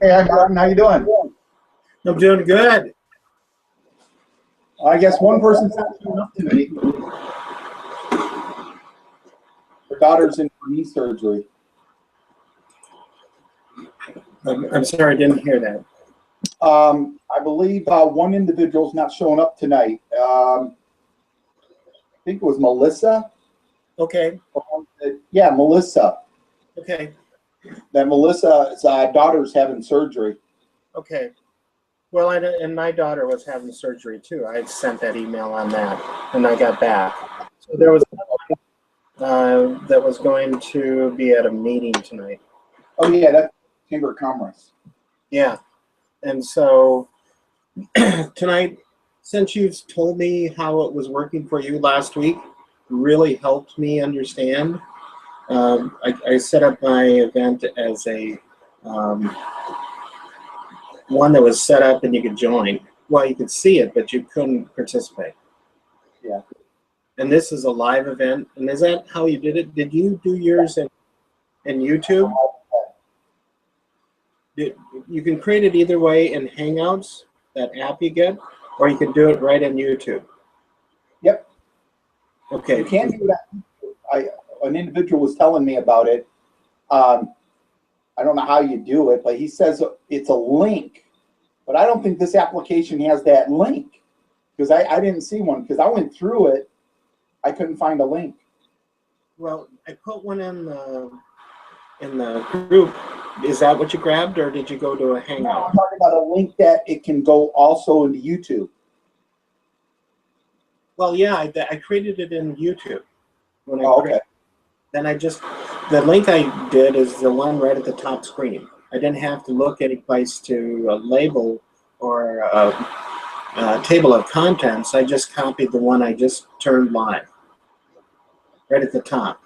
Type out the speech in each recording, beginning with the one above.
Hey, hi Martin, how you doing? I'm doing good. I guess one person's not showing up today. Her daughter's in knee surgery. I'm sorry, I didn't hear that. I believe one individual's not showing up tonight. I think it was Melissa. Okay. Yeah, Melissa. Okay. That Melissa's daughter's having surgery. Okay. Well, and my daughter was having surgery too. I had sent that email on that, and I got back. So there was that was going to be at a meeting tonight. Oh yeah, that's Chamber of Commerce. Yeah. And so tonight, since you've told me how it was working for you last week, really helped me understand. I set up my event as a one that was set up and you could join. Well, you could see it, but you couldn't participate. Yeah. And this is a live event. And is that how you did it? Did you do yours in YouTube? You can create it either way in Hangouts, that app you get, or you can do it right in YouTube. Yep. Okay. You can do that. An individual was telling me about it. I don't know how you do it, but he says it's a link. But I don't think this application has that link because I didn't see one because I went through it. I couldn't find a link. Well, I put one in the group. Is that what you grabbed, or did you go to a Hangout? No, I'm talking about a link that it can go also into YouTube. Well, yeah, I created it in YouTube. When I okay. Then the link I did is the one right at the top screen. I didn't have to look any place to label or a table of contents. I just copied the one I just turned live, right at the top.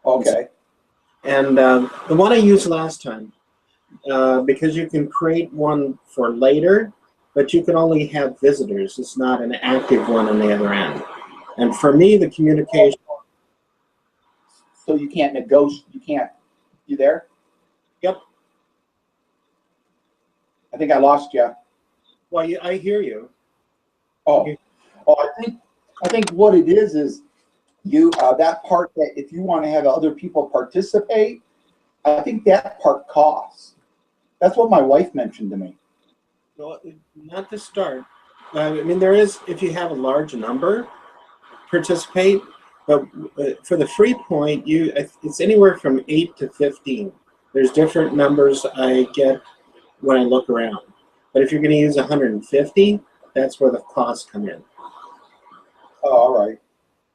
Okay. And the one I used last time, because you can create one for later, but you can only have visitors. It's not an active one on the other end. And for me, the communication. So you can't negotiate. You there? Yep. I think I lost you. Well, I hear you. Oh, I think what it is you that part that if you want to have other people participate, I think that part costs. That's what my wife mentioned to me. Well, not to start. I mean, there is, if you have a large number, participate. But for the free point, it's anywhere from 8 to 15. There's different numbers I get when I look around. But if you're going to use 150, that's where the costs come in. Oh, all right.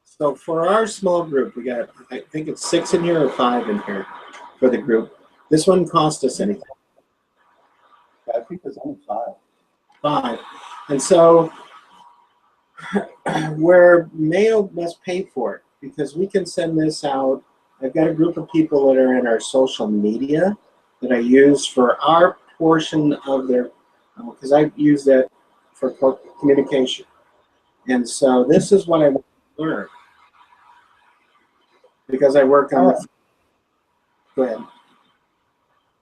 So for our small group, we got, I think it's 6 in here or 5 in here for the group. This one cost us anything. I think there's only 5. 5. And so where Mayo must pay for it, because we can send this out. I've got a group of people that are in our social media that I use for our portion of their, because I use that for communication. And so this is what I want to learn, because I work on the, go ahead.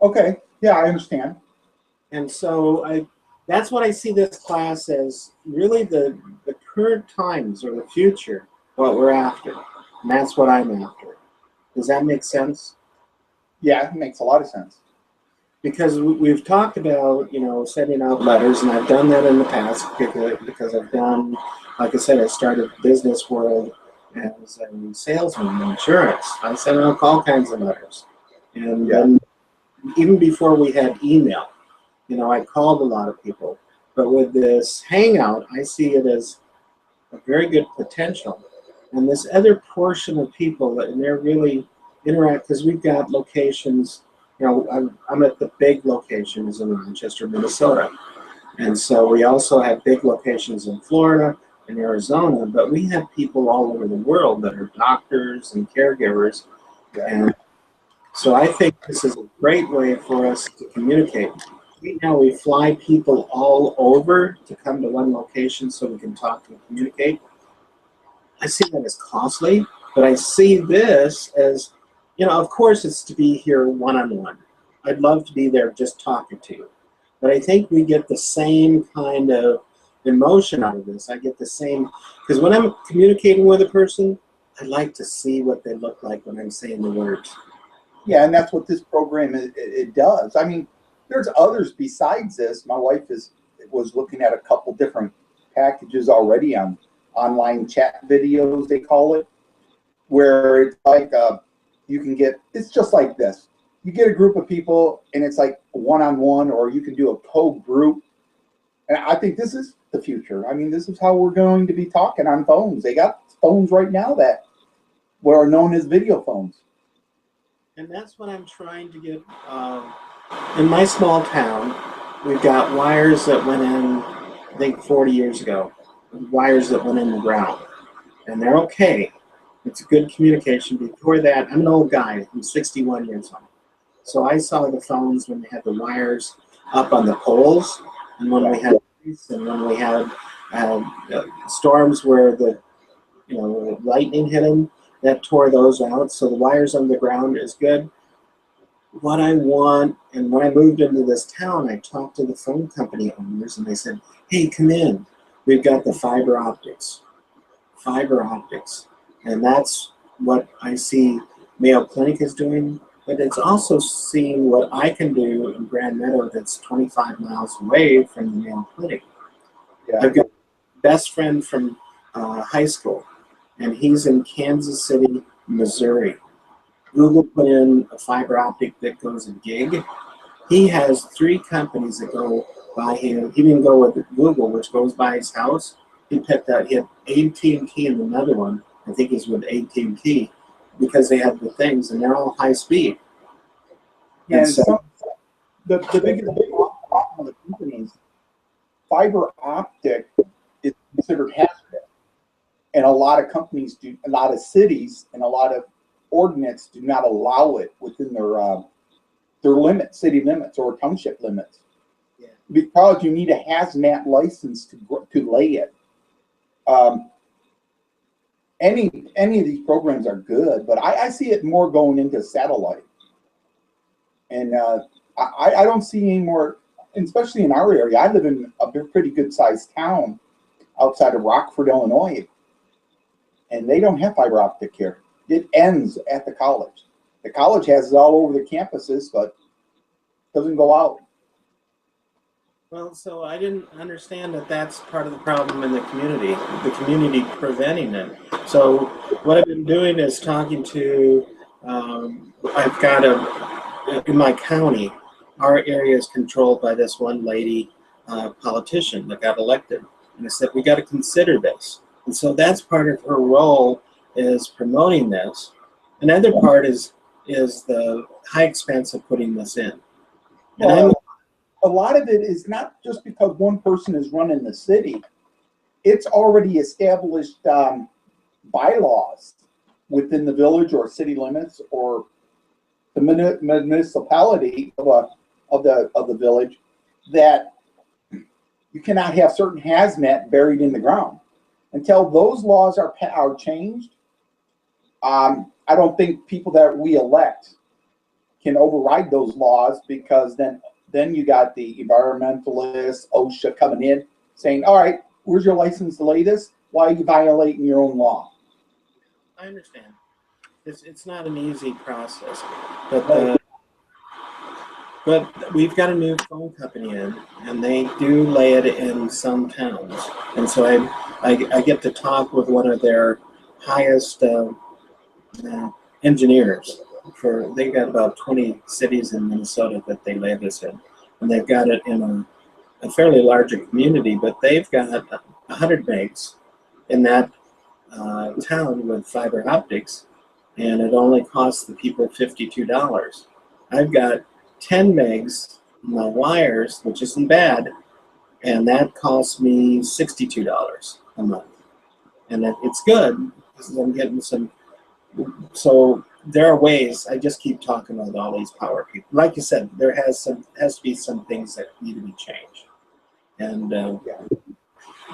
Okay, yeah, I understand. And so that's what I see this class as, really the current times or the future, what we're after. And that's what I'm after. Does that make sense? Yeah, it makes a lot of sense. Because we've talked about, sending out letters, and I've done that in the past because I've done, like I said, I started business world as a salesman in insurance. I sent out all kinds of letters. And then even before we had email, I called a lot of people. But with this Hangout, I see it as a very good potential And this other portion of people, and they're really interact because we've got locations. You know, I'm at the big locations in Rochester, Minnesota, and so we also have big locations in Florida and Arizona. But we have people all over the world that are doctors and caregivers, and so I think this is a great way for us to communicate. Right now, we fly people all over to come to one location so we can talk and communicate. I see that as costly, but I see this as, you know, of course it's to be here one-on-one. I'd love to be there just talking to you. But I think we get the same kind of emotion out of this. I get the same, because when I'm communicating with a person, I like to see what they look like when I'm saying the words. Yeah, and that's what this program it does. I mean, there's others besides this. My wife was looking at a couple different packages already on online chat videos, they call it, where it's like you can get, it's just like this. You get a group of people and it's like one-on-one, or you can do a co-group. And I think this is the future. I mean, this is how we're going to be talking on phones. They got phones right now that are known as video phones. And that's what I'm trying to get. In my small town, we've got wires that went in, I think 40 years ago, wires that went in the ground. And they're okay. It's good communication. Before that, I'm an old guy. I'm 61 years old. So I saw the phones when they had the wires up on the poles, and when we had and when we had storms where the lightning hit them, that tore those out. So the wires on the ground is good. What I want, and when I moved into this town, I talked to the phone company owners, and they said, "Hey, come in. We've got the fiber optics." And that's what I see Mayo Clinic is doing, but it's also seeing what I can do in Grand Meadow that's 25 miles away from the Mayo Clinic. Yeah. I've got a best friend from high school, and he's in Kansas City, Missouri. Google put in a fiber optic that goes a gig. He has 3 companies that go by him. He didn't go with Google, which goes by his house. He picked out, he had AT&T and another one. I think he's with AT&T because they have the things, and they're all high speed. Yeah, and so, the biggest problem with the companies, fiber optic is considered hazardous. And a lot of companies do, a lot of cities and a lot of ordinance do not allow it within their limits, city limits or township limits. Yeah. Because you need a hazmat license to lay it. Any of these programs are good, but I see it more going into satellite. And I don't see any more, especially in our area. I live in a pretty good sized town outside of Rockford, Illinois, and they don't have fiber optic here. It ends at the college. The college has it all over the campuses, but doesn't go out. Well, so I didn't understand that that's part of the problem in the community preventing it. So what I've been doing is talking to, I've got in my county, our area is controlled by this one lady politician that got elected. And I said, we got to consider this. And so that's part of her role, is promoting this. Another part is the high expense of putting this in. And a lot of it is not just because one person is running the city. It's already established bylaws within the village or city limits or the municipality of the village that you cannot have certain hazmat buried in the ground. Until those laws are changed, I don't think people that we elect can override those laws, because then you got the environmentalists, OSHA coming in saying, all right, where's your license to lay this? Why are you violating your own law? I understand. It's not an easy process, but we've got a new phone company in, and they do lay it in some towns. And so I get to talk with one of their highest engineers. They've got about 20 cities in Minnesota that they lay this in, and they've got it in a fairly larger community, but they've got 100 megs in that town with fiber optics, and it only costs the people $52. I've got 10 megs in my wires, which isn't bad, and that costs me $62 a month. And it's good because I'm getting some. So there are ways. I just keep talking about all these power people. Like you said, there has to be some things that need to be changed. And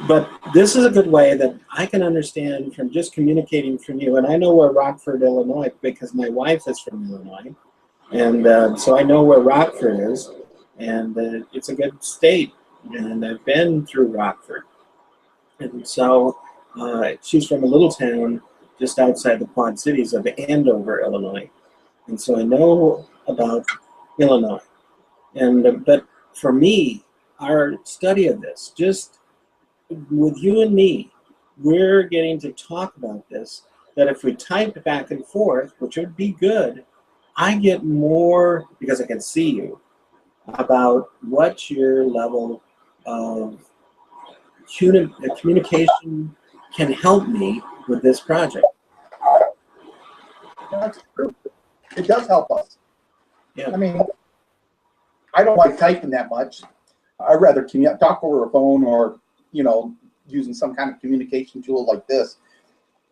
but this is a good way that I can understand from just communicating from you. And I know where Rockford, Illinois, because my wife is from Illinois, and so I know where Rockford is, and it's a good state. And I've been through Rockford, and so she's from a little town just outside the Quad Cities of Andover, Illinois, and so I know about Illinois. And but for me, our study of this, just with you and me, we're getting to talk about this, that if we type back and forth, which would be good, I get more, because I can see you, about what your level of communication can help me with this project. That's true. It does help us. Yeah. I mean, I don't like typing that much. I'd rather talk over a phone or, using some kind of communication tool like this.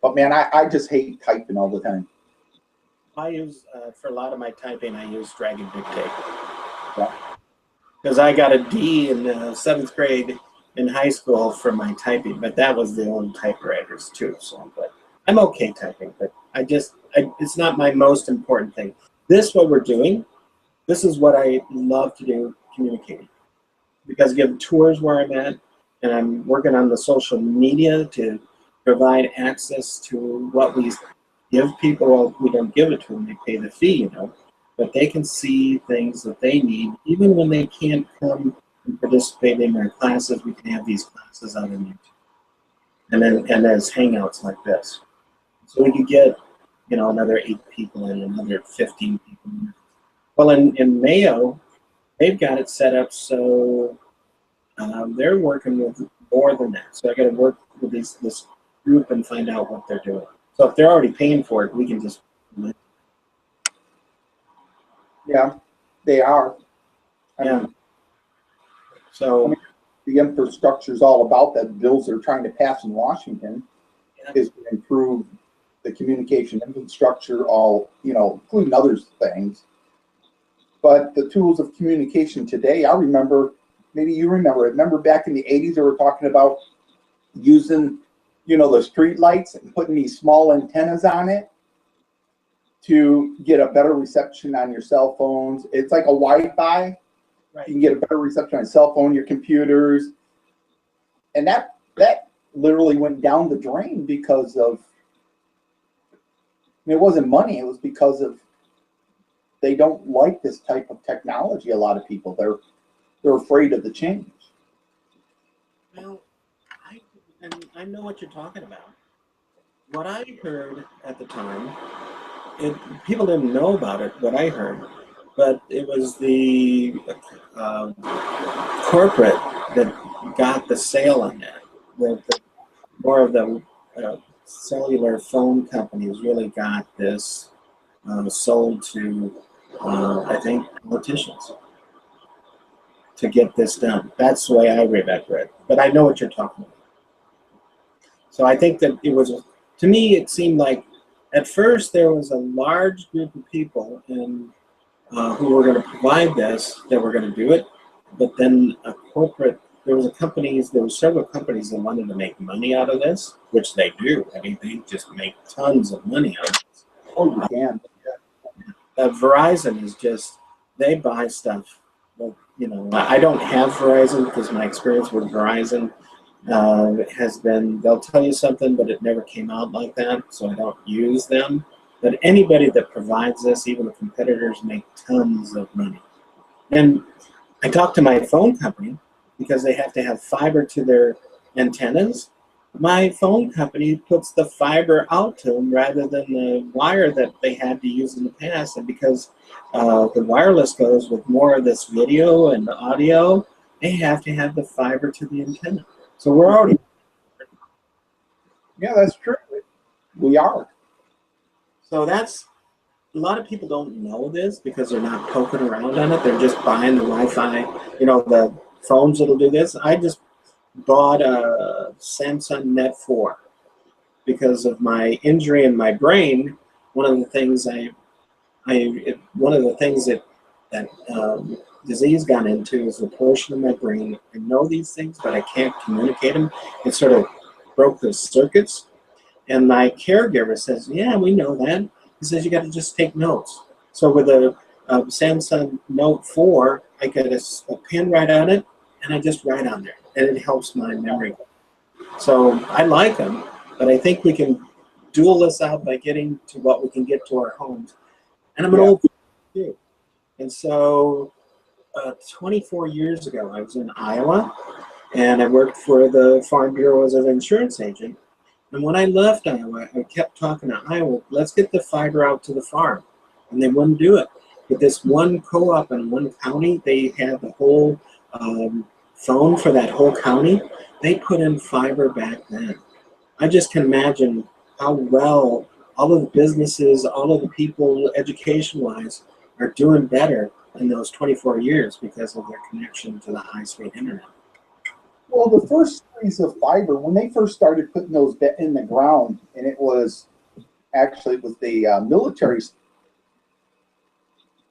But man, I just hate typing all the time. I use, for a lot of my typing, I use drag and dictate. Yeah. Because I got a D in 7th grade in high school for my typing, but that was the old typewriters too. So, but I'm okay typing, but it's not my most important thing. What we're doing, this is what I love to do, communicating. Because I give tours where I'm at, and I'm working on the social media to provide access to what we give people. Well, we don't give it to them, they pay the fee, but they can see things that they need, even when they can't come and participate in our classes. We can have these classes on YouTube, and as hangouts like this. So we could get, another 8 people in, another 15 people in. Well, in Mayo, they've got it set up so they're working with more than that. So I got to work with this group and find out what they're doing. So if they're already paying for it, we can just. Yeah, they are. I mean, so the infrastructure is all about that. Bills they're trying to pass in Washington is to improve the communication infrastructure, all, including other things. But the tools of communication today, I remember, maybe you remember it. Remember back in the 80s, they were talking about using, the street lights and putting these small antennas on it to get a better reception on your cell phones. It's like a Wi-Fi. Right. You can get a better reception on your cell phone, your computers. And that literally went down the drain because of, it wasn't money. It was because of they don't like this type of technology. A lot of people, they're afraid of the change. Well, I know what you're talking about. What I heard at the time, people didn't know about it, what I heard, but it was the corporate that got the sale on that. More of the cellular phone companies really got this sold to, I think, politicians to get this done. That's the way I remember it. But I know what you're talking about. So I think that it was, to me, it seemed like at first there was a large group of people who were going to provide this, that were going to do it, but then there were several companies that wanted to make money out of this, which they do. I mean, they just make tons of money out of this. Oh, you can. Verizon is just, they buy stuff. But, I don't have Verizon because my experience with Verizon has been, they'll tell you something, but it never came out like that, so I don't use them. But anybody that provides this, even the competitors, make tons of money. And I talked to my phone company because they have to have fiber to their antennas. My phone company puts the fiber out to them rather than the wire that they had to use in the past. And because the wireless goes with more of this video and audio, they have to have the fiber to the antenna. So we're already. Yeah, that's true. We are. So that's, a lot of people don't know this because they're not poking around on it. They're just buying the Wi-Fi, the phones that'll do this. I just bought a Samsung Net 4 because of my injury in my brain. One of the things one of the things that disease got into is the portion of my brain. I know these things, but I can't communicate them. It sort of broke the circuits. And my caregiver says, "Yeah, we know that." He says, "You got to just take notes." So with a Samsung Note 4, I get a pen right on it, and I just write on there, and it helps my memory. So I like them, but I think we can dual this out by getting to what we can get to our homes. And I'm an Yeah. old too. And so 24 years ago, I was in Iowa, and I worked for the Farm Bureau as an insurance agent. And when I left Iowa, I kept talking to Iowa, let's get the fiber out to the farm. And they wouldn't do it. But this one co-op in one county, they had the whole phone for that whole county. They put in fiber back then. I just can imagine how well all of the businesses, all of the people, education-wise, are doing better in those 24 years because of their connection to the high-speed internet. Well, the first series of fiber, when they first started putting those in the ground, and it was the military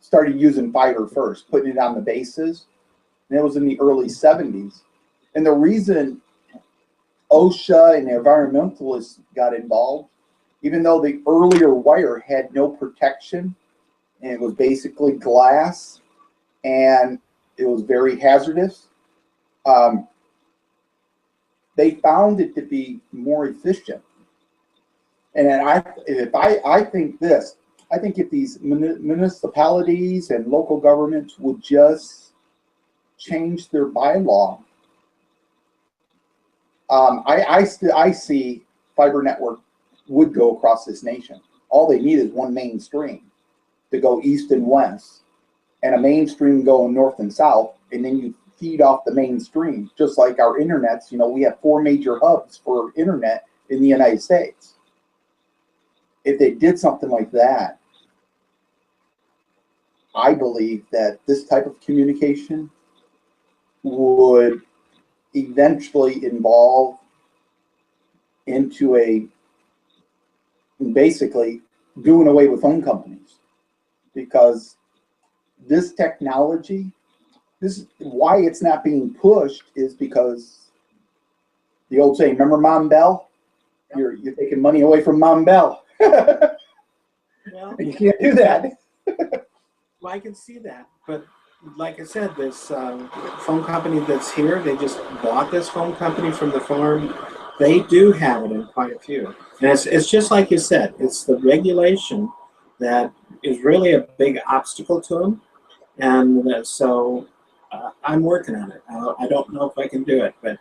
started using fiber first, putting it on the bases, and it was in the early 70s. And the reason OSHA and the environmentalists got involved, even though the earlier wire had no protection, and it was basically glass, and it was very hazardous, they found it to be more efficient. And I think this, I think if these municipalities and local governments would just change their bylaw, I see fiber network would go across this nation. All they need is one mainstream to go east and west, and a mainstream going north and south, and then you feed off the mainstream, just like our internets. We have 4 major hubs for internet in the United States. If they did something like that, I believe that this type of communication would eventually evolve into basically doing away with phone companies, because this technology, why it's not being pushed is because the old saying, remember Mom Bell? You're taking money away from Mom Bell. Well, You can't do that. Well, I can see that, but like I said, this phone company that's here, they just bought this phone company from the farm. They do have it in quite a few. And it's just like you said, it's the regulation that is really a big obstacle to them. And so I'm working on it. I don't know if I can do it, but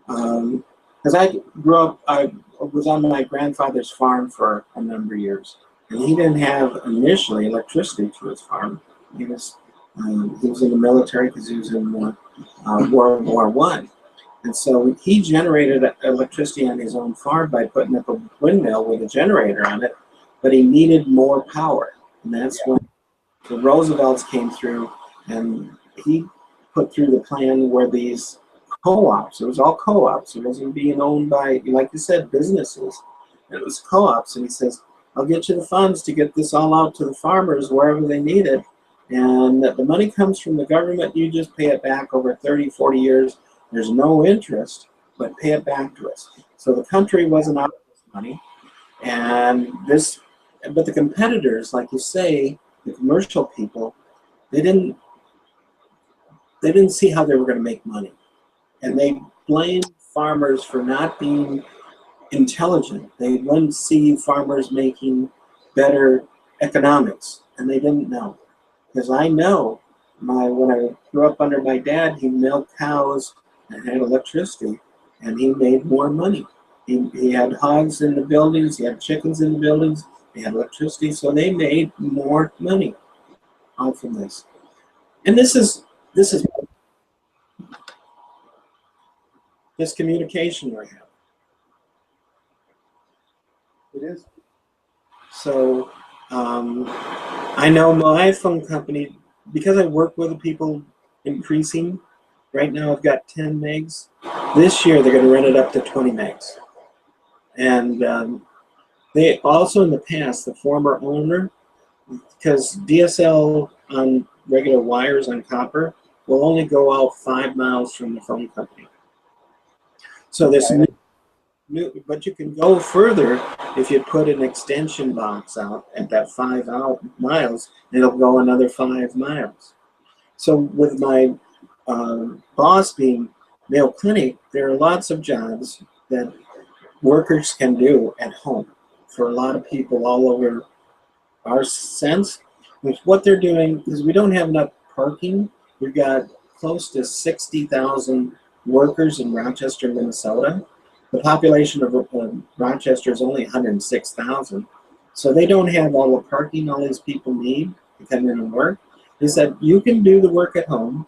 because I grew up, I was on my grandfather's farm for a number of years. And he didn't have initially electricity to his farm. He was in the military because he was in World War I. And so he generated electricity on his own farm by putting up a windmill with a generator on it, but he needed more power. And that's when the Roosevelts came through, and he put through the plan where these co-ops, it was all co-ops, it wasn't being owned by, like you said, businesses. It was co-ops, and he says, I'll get you the funds to get this all out to the farmers wherever they need it. And the money comes from the government. You just pay it back over 30, 40 years. There's no interest, but pay it back to us. So the country wasn't out of this money. But the competitors, like you say, the commercial people, they didn't see how they were going to make money. And they blamed farmers for not being intelligent. They wouldn't see farmers making better economics, and they didn't know. Because I know when I grew up under my dad, he milked cows and had electricity, and he made more money. He had hogs in the buildings, he had chickens in the buildings, they had electricity, so they made more money all from this. And this communication we have. It is. So I know my phone company, because I work with the people increasing, right now I've got 10 megs. This year they're going to run it up to 20 megs. And they also in the past, the former owner, because DSL on regular wires on copper will only go out 5 miles from the phone company. So this new, but you can go further if you put an extension box out at that 5 miles, it'll go another 5 miles. So with my boss being Mayo Clinic, there are lots of jobs that workers can do at home for a lot of people all over our sense. With what they're doing, because we don't have enough parking, we've got close to 60,000 workers in Rochester, Minnesota. The population of Rochester is only 106,000. So they don't have all the parking all these people need to come in and work. He said, you can do the work at home,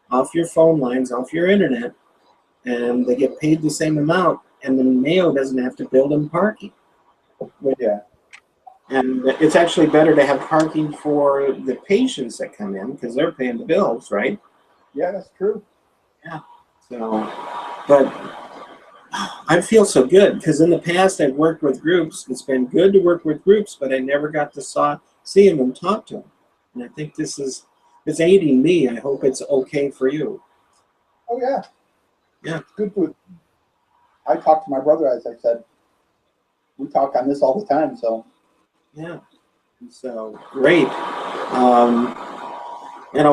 off your phone lines, off your internet, and they get paid the same amount, and the Mayo doesn't have to build them parking. Yeah. And it's actually better to have parking for the patients that come in, because they're paying the bills, right? Yeah, that's true. Yeah. So, but I feel so good, because in the past I've worked with groups. It's been good to work with groups, but I never got to see them and talk to them. And I think it's aiding me. I hope it's okay for you. Oh yeah. Yeah. It's good food. I talk to my brother, as I said. We talk on this all the time, so. Yeah. So great.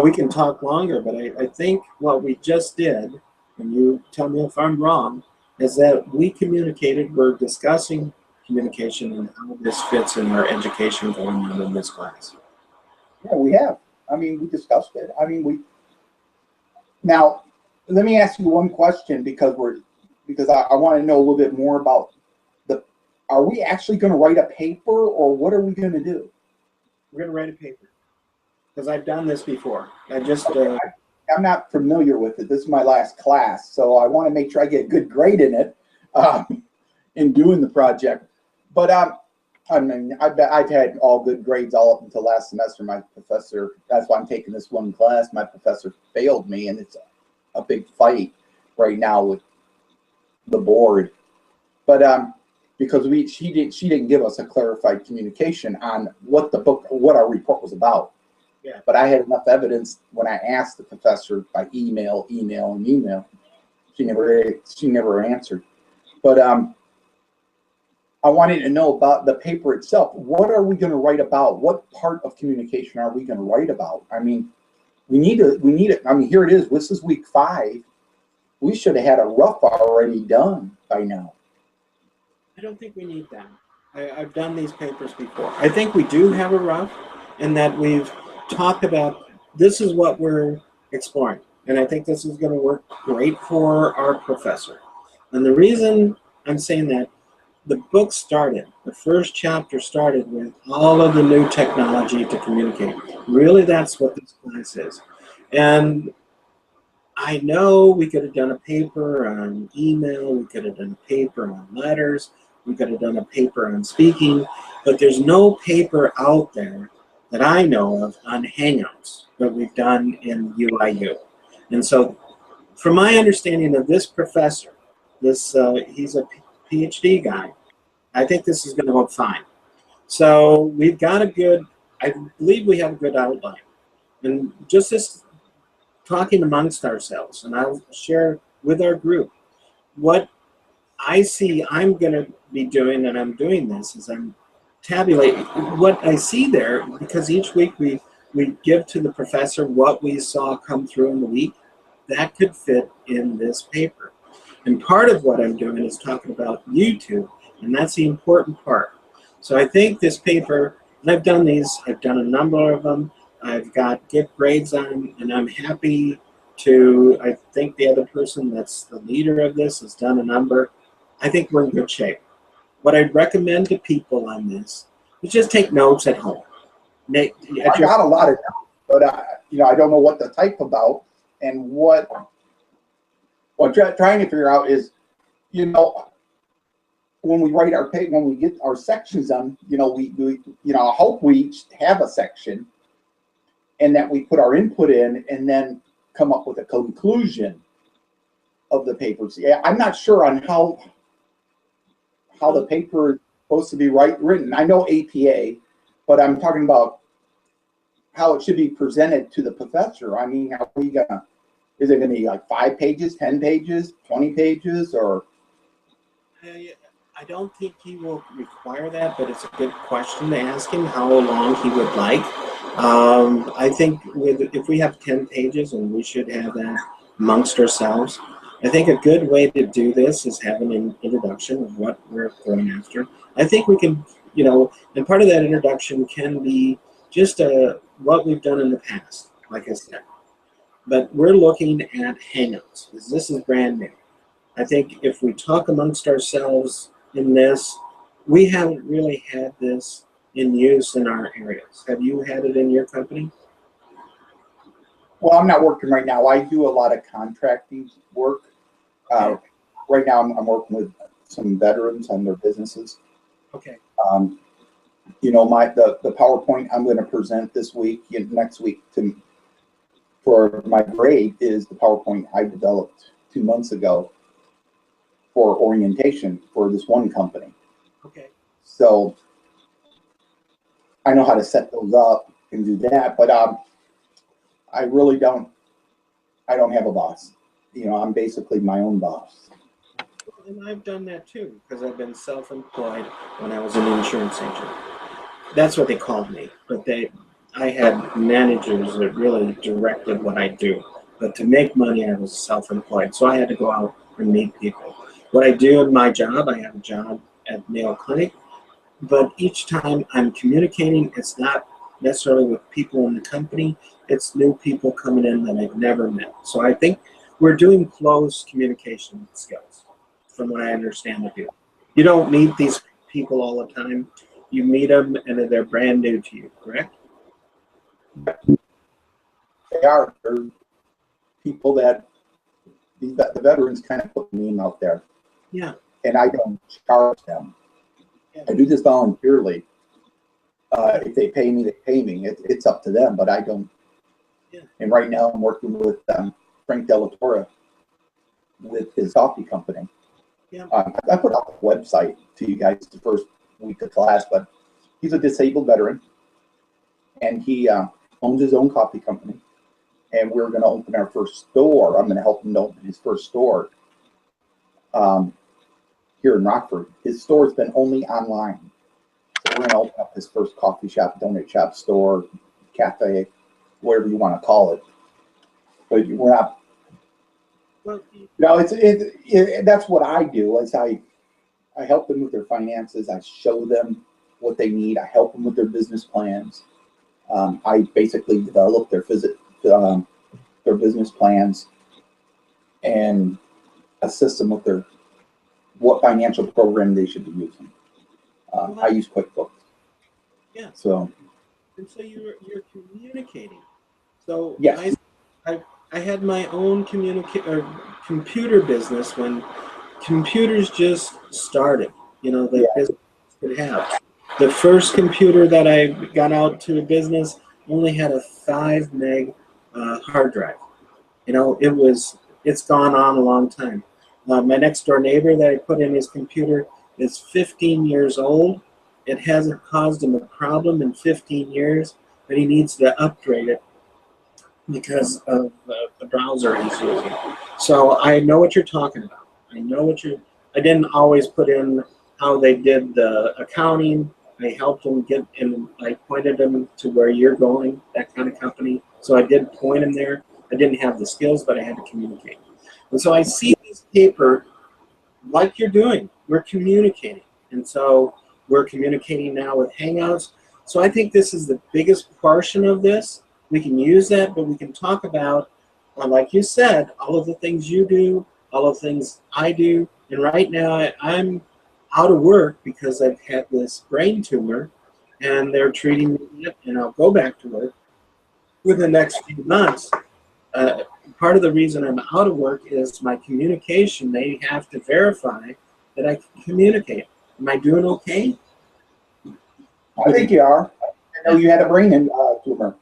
We can talk longer, but I think what we just did, and you tell me if I'm wrong, is that we communicated, we're discussing communication and how this fits in our education going on in this class. Yeah, we have. I mean, we discussed it. I mean, now, let me ask you one question, because I want to know a little bit more about are we actually going to write a paper, or what are we going to do? We're going to write a paper, because I've done this before. I'm not familiar with it. This is my last class, so I want to make sure I get a good grade in it in doing the project. But I mean, I've had all good grades all up until last semester. My professor, that's why I'm taking this one class. My professor failed me, and it's a big fight right now with the board. But because she didn't give us a clarified communication on what our report was about. Yeah. But I had enough evidence when I asked the professor by email. She never answered. But I wanted to know about the paper itself. What are we going to write about? What part of communication are we going to write about? I mean, we need it. I mean, here it is. This is week 5. We should have had a rough already done by now. I don't think we need that. I've done these papers before. I think we do have a rough, in that we've talked about this is what we're exploring. And I think this is going to work great for our professor. And the reason I'm saying that, the book started, the first chapter started with all of the new technology to communicate. Really, that's what this class is. And I know we could have done a paper on email, we could have done a paper on letters, we could have done a paper on speaking, but there's no paper out there that I know of on Hangouts that we've done in UIU. And so, from my understanding of this professor, he's a PhD guy, I think this is going to look fine. So we've got I believe we have a good outline. And just this talking amongst ourselves, and I'll share with our group what I see I'm going to be doing, and I'm doing this, is I'm tabulating what I see there, because each week we give to the professor what we saw come through in the week. That could fit in this paper. And part of what I'm doing is talking about YouTube, and that's the important part. So I think this paper, and I've done a number of them, I've got good grades on them, and I'm happy I think the other person that's the leader of this has done a number. I think we're in good shape. What I'd recommend to people on this is just take notes at home. I got a lot of notes, but I don't know what to type about, and what I'm trying to figure out is, when we write our paper, when we get our sections done, I hope we each have a section, and that we put our input in, and then come up with a conclusion of the papers. Yeah, I'm not sure on how the paper is supposed to be written. I know APA, but I'm talking about how it should be presented to the professor. I mean, is it gonna be like 5 pages, 10 pages, 20 pages, or? I don't think he will require that, but it's a good question to ask him how long he would like. I think if we have 10 pages, and we should have that amongst ourselves, I think a good way to do this is have an introduction of what we're going after. I think we can, and part of that introduction can be just what we've done in the past, like I said. But we're looking at Hangouts, because this is brand new. I think if we talk amongst ourselves in this, we haven't really had this in use in our areas. Have you had it in your company? Well, I'm not working right now. I do a lot of contracting work. Okay. Right now, I'm working with some veterans on their businesses. Okay. The PowerPoint I'm going to present this week, next week, for my grade is the PowerPoint I developed 2 months ago for orientation for this one company. Okay. So I know how to set those up and do that, but I really don't. I don't have a boss. I'm basically my own boss. And I've done that too, because I've been self-employed when I was an insurance agent. That's what they called me, but I had managers that really directed what I do. But to make money, I was self-employed, so I had to go out and meet people. What I do in my job, I have a job at Mayo Clinic, but each time I'm communicating, it's not necessarily with people in the company, it's new people coming in that I've never met. So I think we're doing close communication skills, from what I understand of you. You don't meet these people all the time. You meet them and they're brand new to you, correct? They're people that the veterans kind of put me out there. Yeah. And I don't charge them. Yeah. I do this voluntarily. If they pay me, they pay me. It's up to them, but I don't. Yeah. And right now I'm working with Frank Della Torre with his coffee company. Yeah. I put out a website to you guys the first week of class, but he's a disabled veteran, and he owns his own coffee company. And we're going to open our first store. I'm going to help him to open his first store here in Rockford. His store's been only online. So we're going to open up his first coffee shop, donut shop, store, cafe, whatever you want to call it. But we're not. Well, that's what I do. Is I help them with their finances. I show them what they need. I help them with their business plans. I basically develop their business plans and assist them with what financial program they should be using. I use QuickBooks. Yeah. So. And so you're communicating. So yes. I had my own computer business when computers just started. Business could have. The first computer that I got out to a business only had a 5 meg hard drive. It's gone on a long time. My next door neighbor that I put in his computer is 15 years old. It hasn't caused him a problem in 15 years, but he needs to upgrade it because of the browser he's using. So I know what you're talking about. I didn't always put in how they did the accounting. I helped them get, and I pointed them to where you're going, that kind of company. So I did point them there. I didn't have the skills, but I had to communicate. And so I see this paper like you're doing. We're communicating. And so we're communicating now with Hangouts. So I think this is the biggest portion of this. We can use that, but we can talk about, like you said, all of the things you do, all of the things I do. And right now I'm out of work because I've had this brain tumor and they're treating me, and I'll go back to work within the next few months. Part of the reason I'm out of work is my communication. They have to verify that I can communicate. Am I doing okay? I think you are. I know you had a brain tumor.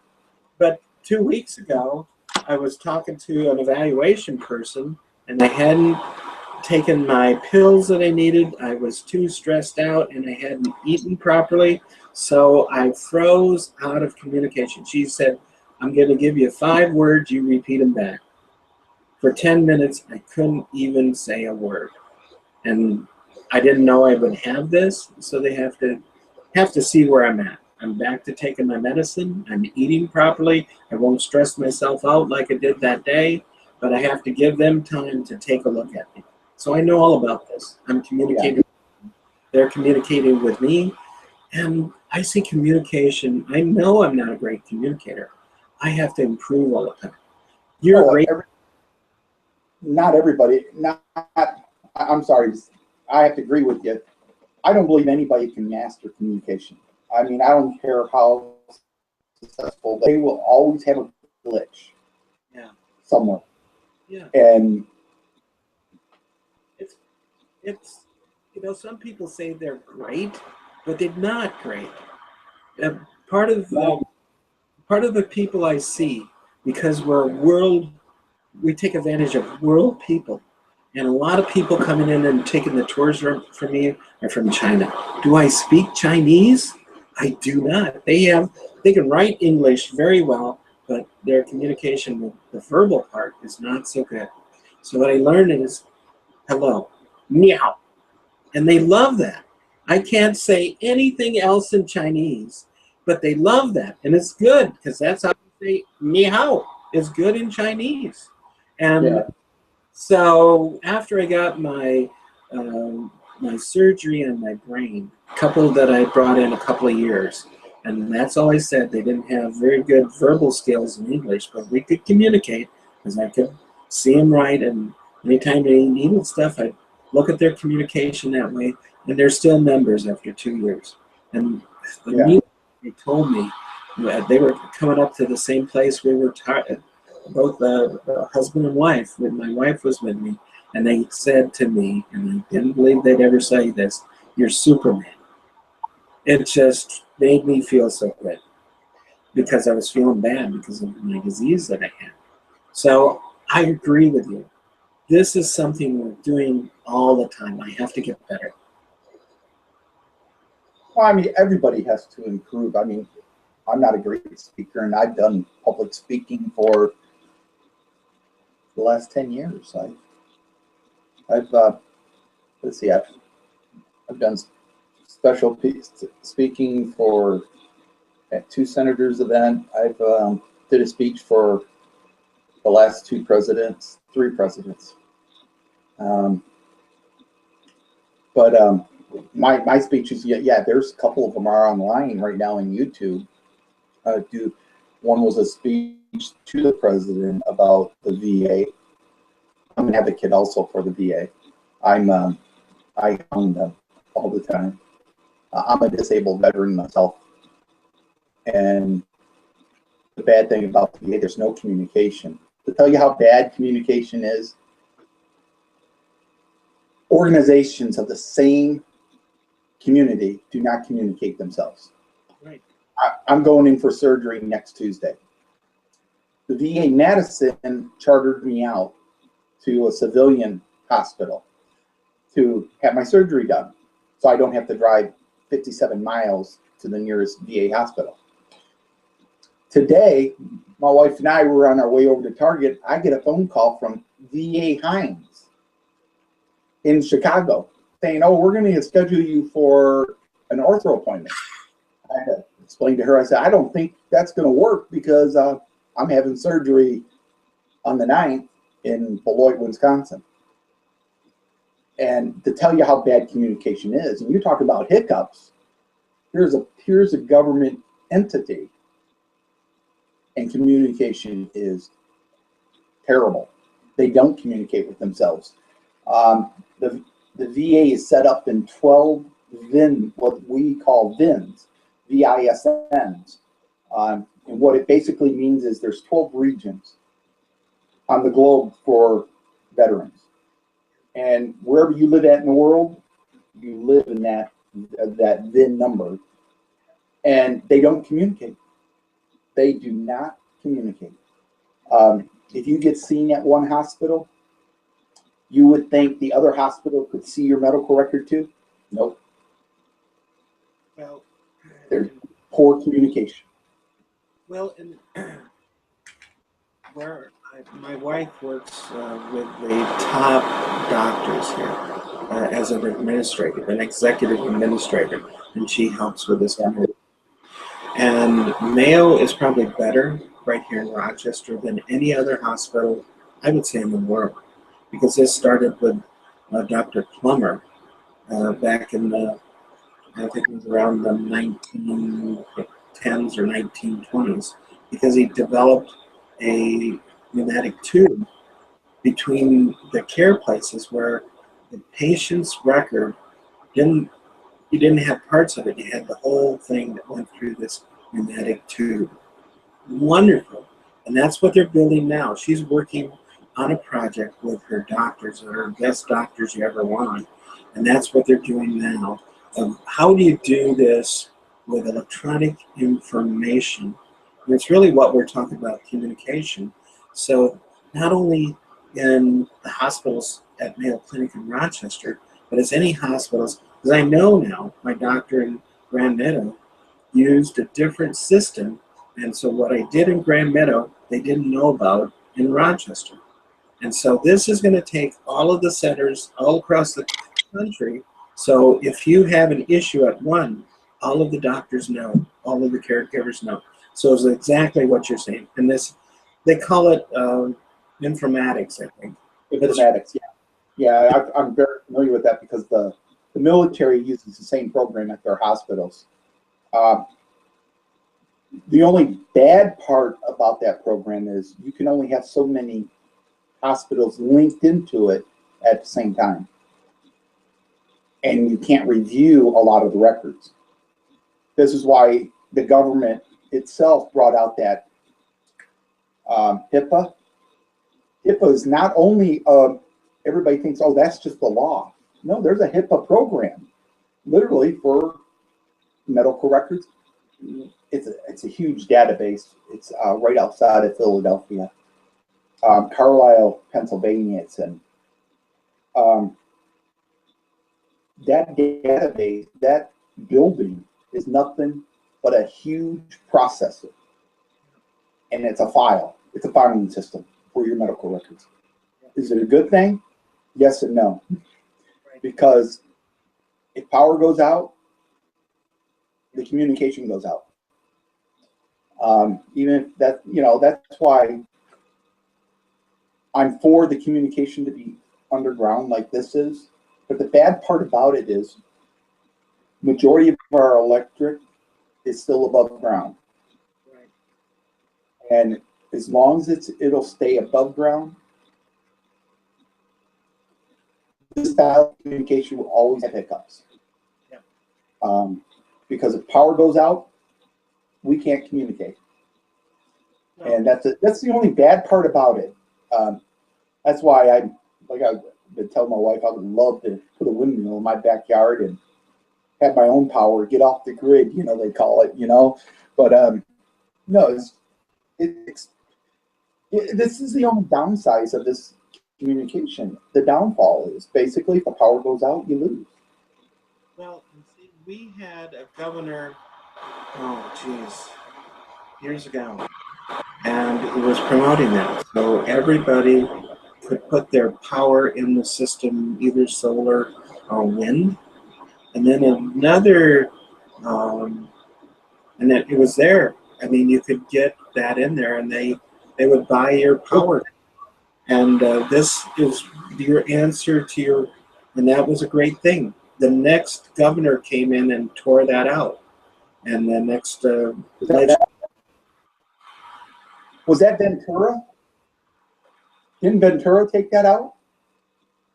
But 2 weeks ago, I was talking to an evaluation person, and I hadn't taken my pills that I needed. I was too stressed out, and I hadn't eaten properly. So I froze out of communication. She said, I'm going to give you 5 words, you repeat them back. For 10 minutes, I couldn't even say a word. And I didn't know I would have this, so they have to see where I'm at. I'm back to taking my medicine. I'm eating properly. I won't stress myself out like I did that day, but I have to give them time to take a look at me. So I know all about this. I'm communicating. Yeah. They're communicating with me, and I see communication. I know I'm not a great communicator. I have to improve all the time. You're great. Not everybody. I'm sorry. I have to agree with you. I don't believe anybody can master communication. I mean, I don't care how successful, they will always have a glitch. Yeah. Somewhere. Yeah. And it's some people say they're great, but they're not great. Part of the people I see, because we take advantage of world people. And a lot of people coming in and taking the tours from me are from China. Do I speak Chinese? I do not. They can write English very well, but their communication with the verbal part is not so good. So what I learned is hello, meow. And they love that. I can't say anything else in Chinese, but they love that. And it's good, because that's how you say meow is good in Chinese. And yeah. so after I got my surgery on my brain, a couple that I brought in a couple of years, and that's all I said. They didn't have very good verbal skills in English, but we could communicate because I could see them right, and anytime they needed stuff, I'd look at their communication that way, and they're still members after 2 years. And they told me that they were coming up to the same place we were both husband and wife. My wife was with me, and they said to me, and I didn't believe they'd ever say this, "You're Superman." It just made me feel so good, because I was feeling bad because of my disease that I had. So I agree with you. This is something we're doing all the time. I have to get better. Well, I mean, everybody has to improve. I mean, I'm not a great speaker, and I've done public speaking for the last 10 years. I've let's see, I've done special speaking for at 2 senators event. I've did a speech for the last 3 presidents. But my speeches, yeah, there's a couple of them are online right now on YouTube. One was a speech to the president about the VA. I'm an advocate also for the VA. I own them all the time. I'm a disabled veteran myself, and the bad thing about the VA, there's no communication. To tell you how bad communication is, organizations of the same community do not communicate themselves. Right. I'm going in for surgery next Tuesday. The VA Madison chartered me out to a civilian hospital to have my surgery done, so I don't have to drive 57 miles to the nearest VA hospital. Today, my wife and I were on our way over to Target. I get a phone call from VA Hines in Chicago saying, "Oh, we're going to schedule you for an ortho appointment." I had to explain to her, I said, "I don't think that's going to work because I'm having surgery on the 9th in Beloit, Wisconsin." And to tell you how bad communication is, and you talk about hiccups, here's a government entity, and communication is terrible. They don't communicate with themselves. The VA is set up in 12 what we call VINs, VISNs. And what it basically means is there's 12 regions on the globe for veterans. And wherever you live at in the world, you live in that VIN number, and they don't communicate. They do not communicate. If you get seen at one hospital, you would think the other hospital could see your medical record too. Nope. Well, There's poor communication. well, and where my wife works with the top doctors here as an administrator, an executive administrator, and she helps with this community. And Mayo is probably better right here in Rochester than any other hospital, I would say, in the world, because this started with Dr. Plummer back in the, I think it was around the 1910s or 1920s, because he developed a pneumatic tube between the care places where the patient's record didn't, you didn't have parts of it, you had the whole thing that went through this pneumatic tube. Wonderful. And that's what they're building now. She's working on a project with her doctors, her best doctors you ever want. And that's what they're doing now. How do you do this with electronic information? And it's really what we're talking about, communication. So not only in the hospitals at Mayo Clinic in Rochester, but as any hospitals, because I know now my doctor in Grand Meadow used a different system. And so what I did in Grand Meadow, they didn't know about in Rochester. And so this is going to take all of the centers all across the country. So if you have an issue at one, all of the doctors know, all of the caregivers know. So it's exactly what you're saying. And this, they call it informatics, I think. Informatics, yeah. Yeah, I'm very familiar with that because the military uses the same program at their hospitals. The only bad part about that program is you can only have so many hospitals linked into it at the same time. And you can't review a lot of the records. This is why the government itself brought out that HIPAA. HIPAA is not only, everybody thinks, oh, that's just the law. No, there's a HIPAA program, literally for medical records. It's a huge database. It's right outside of Philadelphia, Carlisle, Pennsylvania. It's in. That database, that building is nothing but a huge processor, and it's a file. It's a filing system for your medical records. Is it a good thing? Yes and no. Because if power goes out, the communication goes out. Even if that, that's why I'm for the communication to be underground like this is. But the bad part about it is majority of our electric is still above ground. Right. And as long as it'll stay above ground, this style of communication will always have hiccups. Yeah. Because if power goes out, we can't communicate. No. And that's the only bad part about it. That's why I've been telling my wife I would love to put a windmill in my backyard and have my own power, get off the grid, they call it, But no, this is the only downside of this communication. The downfall is basically if the power goes out, you lose. Well, see, we had a governor, years ago, and he was promoting that. So everybody could put their power in the system, either solar or wind. And then another, and then it was there. I mean, you could get that in there, and they would buy your power. And this is your answer to your, and that was a great thing. The next governor came in and tore that out. And the next, was that Ventura? Didn't Ventura take that out?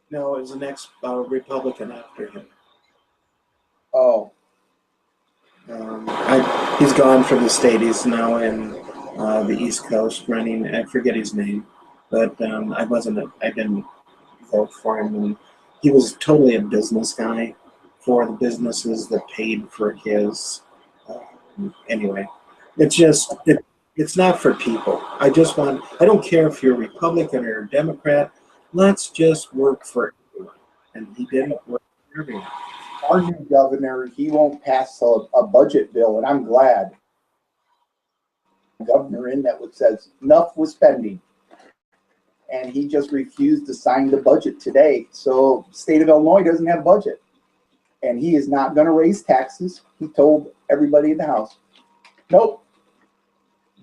No, it was the next Republican after him. Oh. He's gone from the state. He's now in the East Coast running. I forget his name, but I didn't vote for him. And he was totally a business guy for the businesses that paid for his. Anyway, it's just it's not for people. I don't care if you're Republican or Democrat. Let's just work for everyone. And he didn't work for everyone. Our new governor, he won't pass a budget bill, and I'm glad. Governor in that says enough with spending, and he just refused to sign the budget today. So state of Illinois doesn't have a budget, and he is not going to raise taxes. He told everybody in the House, nope,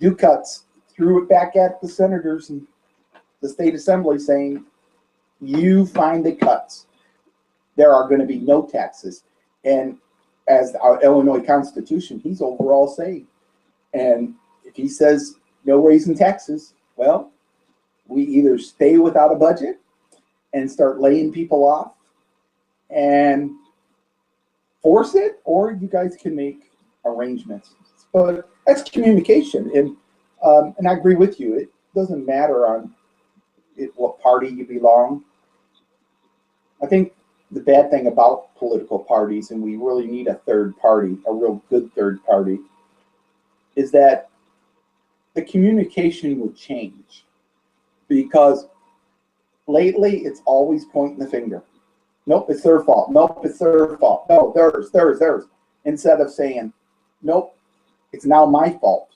do cuts. Threw it back at the senators and the state assembly saying, you find the cuts. There are going to be no taxes. And as our Illinois Constitution, he's overall saying. And if he says no raising taxes, well, we either stay without a budget and start laying people off and force it, or you guys can make arrangements. But that's communication, and I agree with you. It doesn't matter on what party you belong. I think the bad thing about political parties, and we really need a third party, a real good third party, is that the communication would change, because lately it's always pointing the finger. Nope, it's their fault. Nope, it's their fault. No, theirs. Instead of saying, nope, it's now my fault.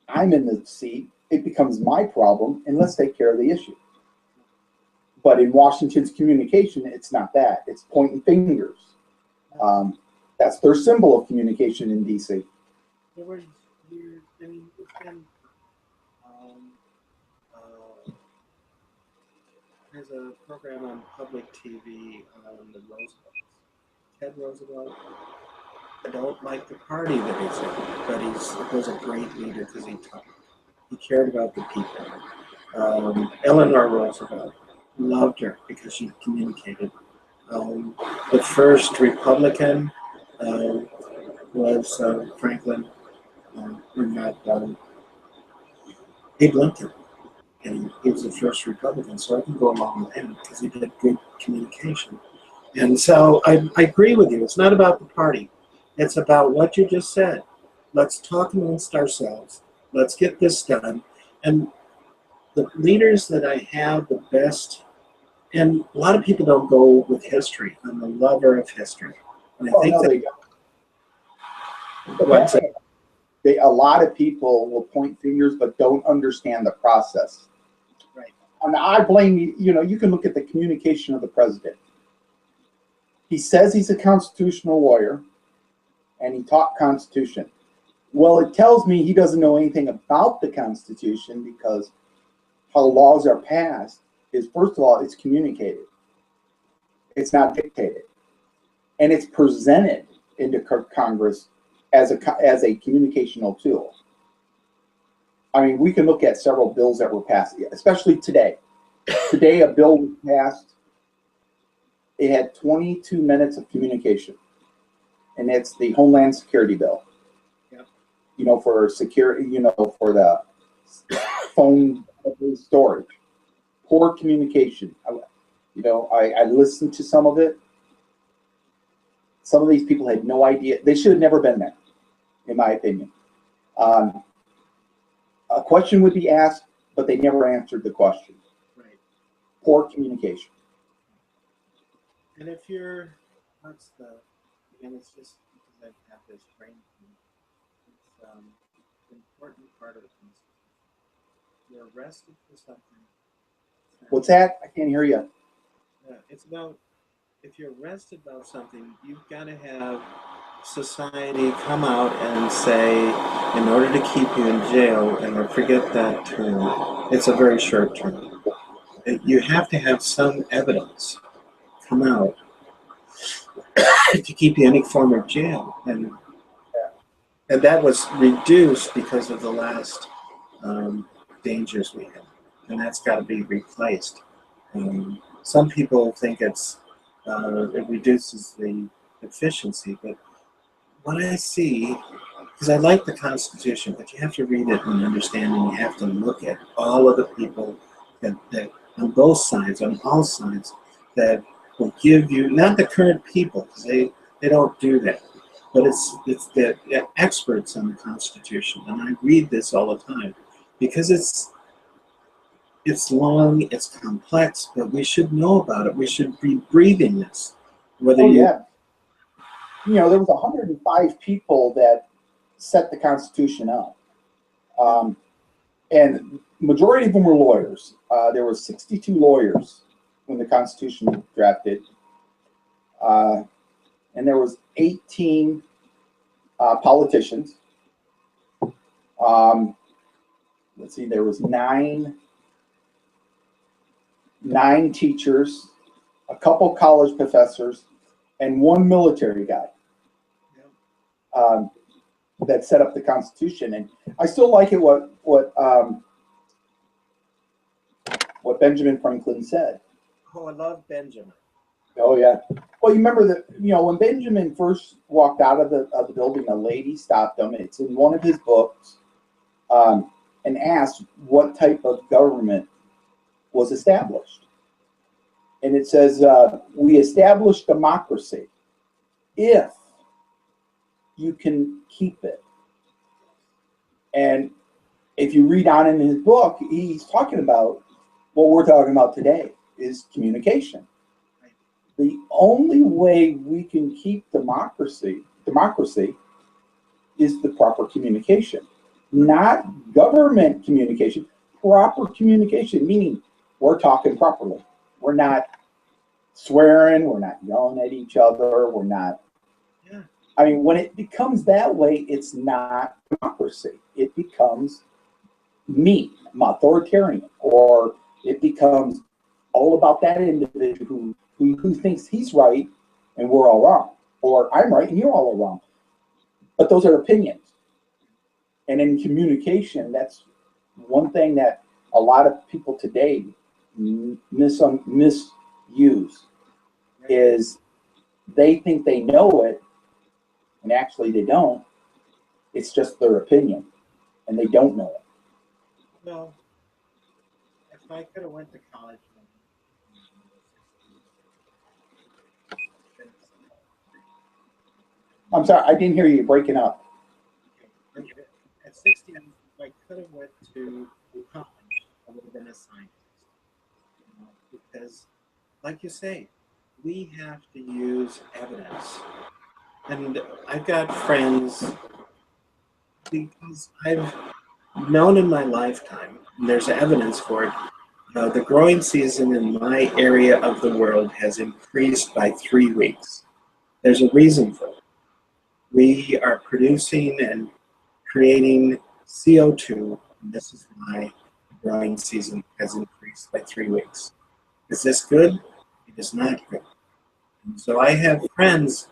I'm in the seat. It becomes my problem, and let's take care of the issue. But in Washington's communication, it's not that. It's pointing fingers. That's their symbol of communication in D.C. There was years, I mean, it's been, there's a program on public TV on the Roosevelts. Ted Roosevelt. I don't like the party that he's in, but he was a great leader because he cared about the people. Eleanor Roosevelt, loved her because she communicated. The first Republican was Franklin, or not, Abe Lincoln. And he was the first Republican, so I can go along with him because he did good communication. And so I agree with you. It's not about the party. It's about what you just said. Let's talk amongst ourselves. Let's get this done. And the leaders that I have the best, and a lot of people don't go with history. I'm a lover of history. And I think a lot of people will point fingers but don't understand the process. Right. And I blame you can look at the communication of the president. He says he's a constitutional lawyer and he taught Constitution. Well, it tells me he doesn't know anything about the Constitution, because how laws are passed is, first of all, it's communicated. It's not dictated. And it's presented into Congress as a communicational tool. I mean, we can look at several bills that were passed, especially today. Today, a bill was passed. It had 22 minutes of communication, and it's the Homeland Security bill. Yep. For security, for the phone storage. Poor communication. I listened to some of it. Some of these people had no idea. They should have never been there, in my opinion. A question would be asked, but they never answered the question. Right. Poor communication. And if it's just because I have this brain thing, it's an important part of the Constitution. You're arrested for something. What's that? I can't hear you. It's about, if you're arrested about something, you've got to have society come out and say, in order to keep you in jail, and I forget that term, it's a very short term, you have to have some evidence come out to keep you in any form of jail. And that was reduced because of the last dangers we had. And that's got to be replaced. Some people think it reduces the efficiency, but what I see, because I like the Constitution, but you have to read it and understand, and you have to look at all of the people that on both sides, on all sides, that will give you, not the current people, because They don't do that. But it's the experts on the Constitution, and I read this all the time because it's long, it's complex, but we should know about it. We should be breathing this. Whether Oh you yeah. You know, there was 105 people that set the Constitution up, and majority of them were lawyers. There were 62 lawyers when the Constitution was drafted, and there was 18 politicians. Let's see, there was nine teachers, a couple college professors, and one military guy that set up the Constitution. And I still like it what Benjamin Franklin said. Oh, I love Benjamin. Oh yeah. Well, you remember that, you know, when Benjamin first walked out of the building, a lady stopped him. It's in one of his books, and asked what type of government was established. And it says, we established democracy if you can keep it. And if you read on in his book, he's talking about what we're talking about today is communication. The only way we can keep democracy is the proper communication, not government communication, proper communication, meaning we're talking properly. We're not swearing, we're not yelling at each other, we're not. Yeah. I mean, when it becomes that way, it's not democracy. It becomes me, I'm authoritarian, or it becomes all about that individual who thinks he's right and we're all wrong, or I'm right and you're all wrong. But those are opinions. And in communication, that's one thing that a lot of people today misuse, is they think they know it, and actually they don't. It's just their opinion, and they don't know it. Well, if I could have went to college. I'm sorry, I didn't hear you breaking up. At 16, if I could have went to college, I would have been a scientist. You know, because, like you say, we have to use evidence. And I've got friends because I've known in my lifetime, and there's evidence for it. The growing season in my area of the world has increased by 3 weeks. There's a reason for it. We are producing and creating CO2, and this is why the growing season has increased by 3 weeks. Is this good? It is not good. And so I have friends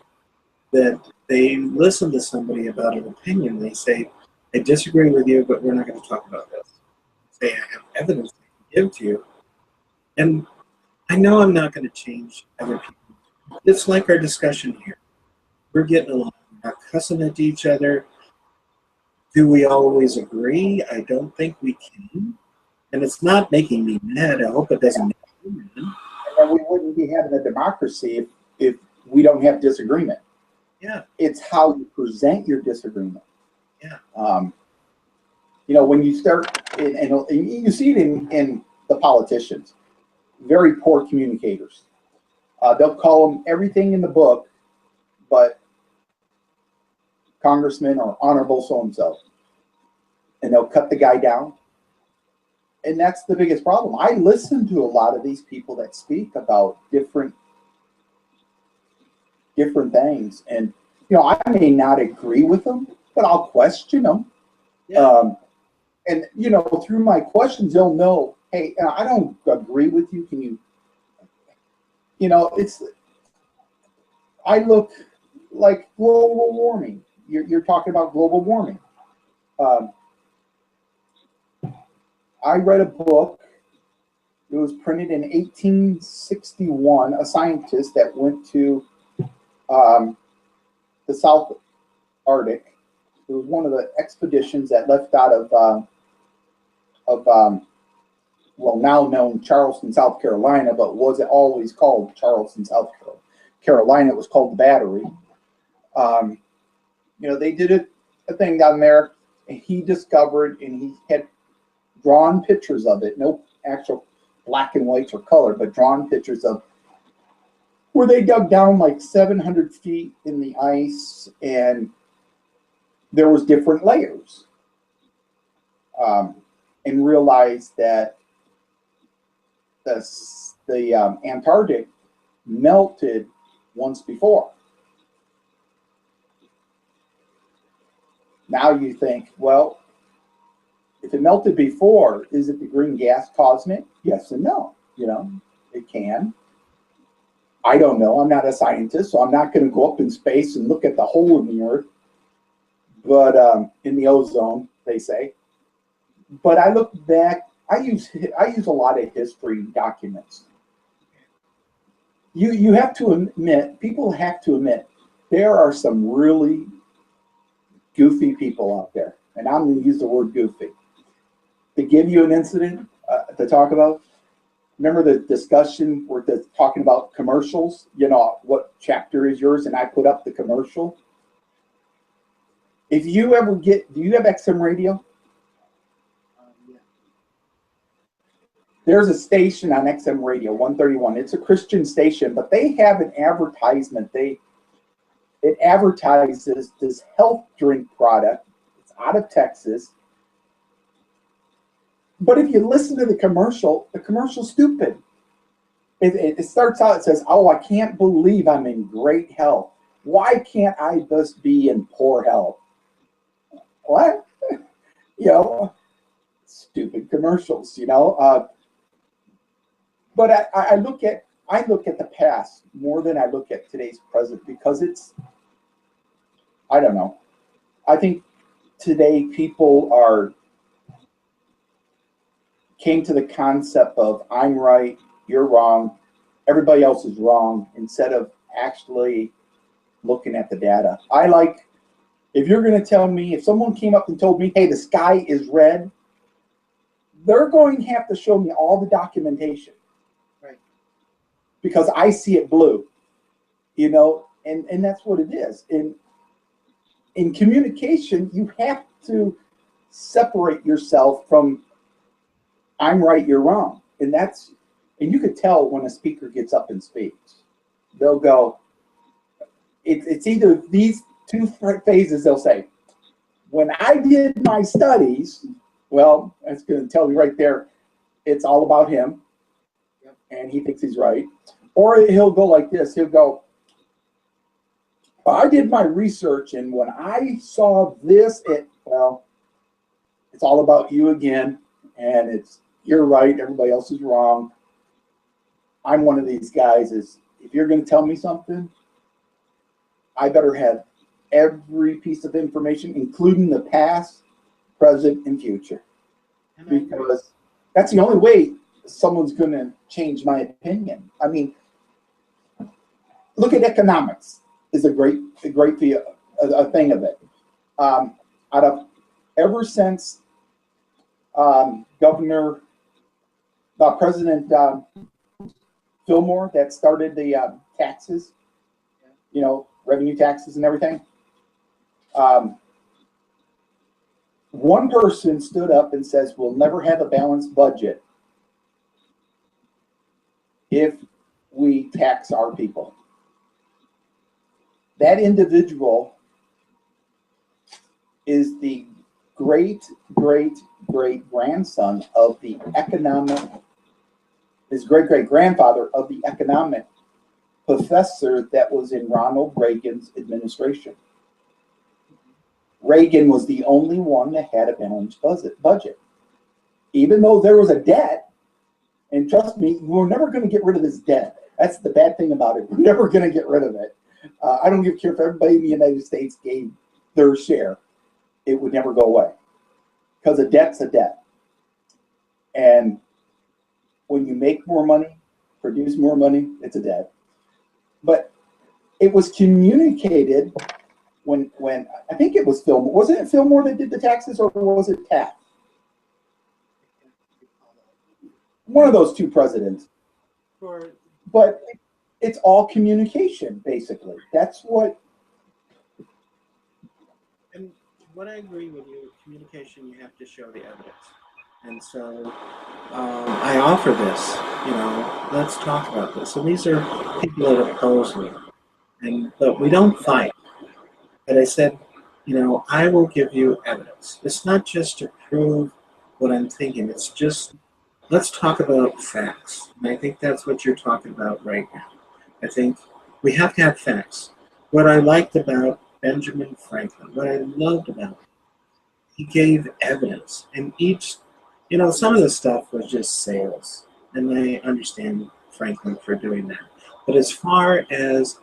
that they listen to somebody about an opinion. They say, I disagree with you, but we're not going to talk about this. Say, I have evidence I can give to you. And I know I'm not going to change other people. It's like our discussion here. We're getting along. We're not cussing at each other. Do we always agree? I don't think we can. And it's not making me mad. I hope it doesn't make you mad. And then we wouldn't be having a democracy if we don't have disagreement. Yeah. It's how you present your disagreement. Yeah. You know, when you start, and you see it in the politicians, very poor communicators. They'll call them everything in the book, but congressman or honorable so-and-so. And they'll cut the guy down. And that's the biggest problem. I listen to a lot of these people that speak about different things. And, you know, I may not agree with them, but I'll question them. Yeah. And, you know, through my questions, they'll know, hey, I don't agree with you. Can you, you know, I look like global warming. You're talking about global warming. I read a book. It was printed in 1861. A scientist that went to the South Arctic. It was one of the expeditions that left out of well, now known Charleston, South Carolina, but was it always called Charleston, South Carolina? It was called the Battery. You know, they did a thing down there, and he discovered, and he had drawn pictures of it, no actual black and whites or color, but drawn pictures of where they dug down like 700 feet in the ice, and there was different layers, and realized that the Antarctic melted once before. Now you think, well, if it melted before, is it the green gas causing it? Yes and no. You know, it can. I don't know. I'm not a scientist, so I'm not going to go up in space and look at the hole in the Earth, but in the ozone, they say. But I look back. I use a lot of history documents. You have to admit, people have to admit, there are some really goofy people out there, and I'm going to use the word goofy to give you an incident to talk about. Remember the discussion where they're talking about commercials? You know, what chapter is yours? And I put up the commercial. If you ever get, do you have XM radio? Yeah. There's a station on XM radio, 131. It's a Christian station, but they have an advertisement. It advertises this health drink product. It's out of Texas. But if you listen to the commercial's stupid. It starts out, it says, oh, I can't believe I'm in great health. Why can't I just be in poor health? What? You know, stupid commercials, you know. But I look at the past more than I look at today's present, because it's, I don't know. I think today people came to the concept of I'm right, you're wrong, everybody else is wrong, instead of actually looking at the data. If you're going to tell me, if someone came up and told me, hey, the sky is red, they're going to have to show me all the documentation. Right. Because I see it blue, you know, and that's what it is. In communication, you have to separate yourself from I'm right, you're wrong. And you could tell when a speaker gets up and speaks. They'll go, it's either these two phases. They'll say, when I did my studies, well, that's going to tell you right there, it's all about him, and he thinks he's right. Or he'll go like this. He'll go, I did my research, and when I saw this, well, it's all about you again, and you're right, everybody else is wrong. I'm one of these guys if you're going to tell me something, I better have every piece of information, including the past, present, and future. Because that's the only way someone's going to change my opinion. I mean, look at economics is a great thing of it. Ever since President Fillmore that started the taxes, you know, revenue taxes and everything. One person stood up and says, we'll never have a balanced budget if we tax our people. That individual is the great-great-great-grandson of the his great-great-grandfather of the economic professor that was in Ronald Reagan's administration. Reagan was the only one that had a balanced budget. Even though there was a debt, and trust me, we're never going to get rid of this debt. That's the bad thing about it. We're never going to get rid of it. I don't give a care if everybody in the United States gave their share. It would never go away. Because a debt's a debt. And when you make more money, produce more money, it's a debt. But it was communicated when I think it was Fillmore. Wasn't it Fillmore that did the taxes, or was it Taft? One of those two presidents. But it's all communication, basically. That's what what I agree with you, communication, you have to show the evidence. And so I offer this, let's talk about this. And these are people that oppose me. But we don't fight. But I said, I will give you evidence. It's not just to prove what I'm thinking. It's just, let's talk about facts. And I think that's what you're talking about right now. I think we have to have facts. What I liked about Benjamin Franklin, what I loved about him, he gave evidence. And some of the stuff was just sales. And I understand Franklin for doing that. But as far as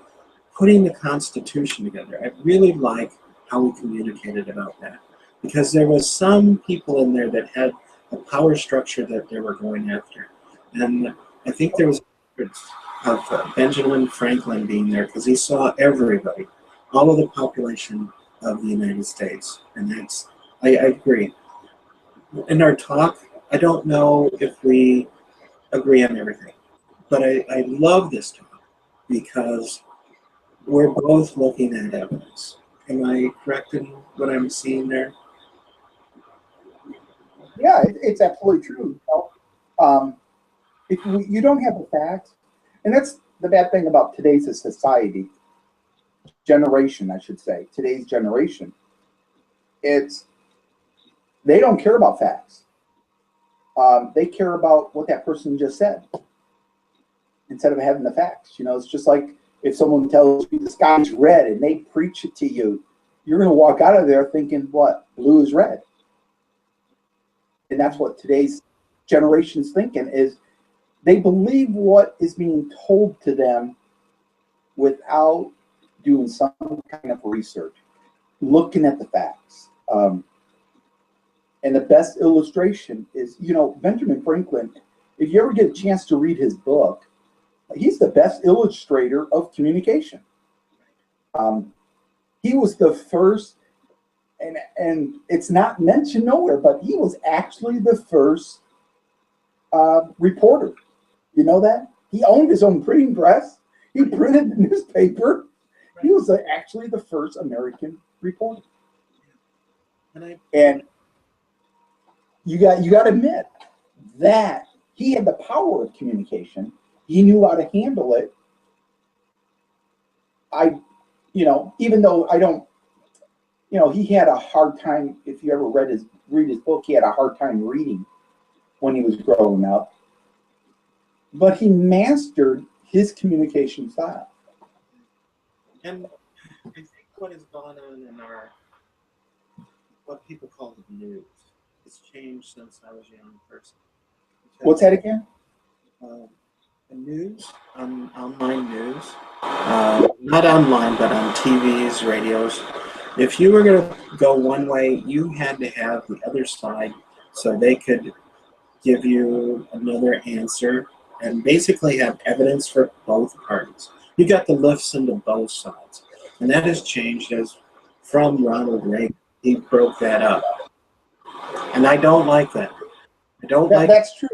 putting the Constitution together, I really like how we communicated about that. Because there was some people in there that had a power structure that they were going after. And I think there was a difference of Benjamin Franklin being there because he saw everybody, all of the population of the United States. And I agree. In our talk, I don't know if we agree on everything, but I love this talk because we're both looking at evidence. Am I correct in what I'm seeing there? Yeah, it's absolutely true. If you don't have the facts, and that's the bad thing about today's society, generation, I should say, today's generation, they don't care about facts. They care about what that person just said instead of having the facts. It's just like if someone tells you the sky's red and they preach it to you, you're going to walk out of there thinking, what? Blue is red. And that's what today's generation's thinking is they believe what is being told to them without doing some kind of research, looking at the facts. And the best illustration is, Benjamin Franklin, if you ever get a chance to read his book, he's the best illustrator of communication. He was the first, and it's not mentioned nowhere, but he was actually the first reporter. You know that? He owned his own printing press. He printed the newspaper. He was actually the first American reporter. And you got to admit that he had the power of communication. He knew how to handle it. Even though I don't, he had a hard time. If you ever read his book, he had a hard time reading when he was growing up. But he mastered his communication style. And I think what has gone on in what people call the news, it's changed since I was a young person. What's that again? The news, online news, not online, but on TVs, radios. If you were going to go one way, you had to have the other side so they could give you another answer and basically have evidence for both parties. You got to listen to both sides. And that has changed from Ronald Reagan. He broke that up. And I don't like that. That's true.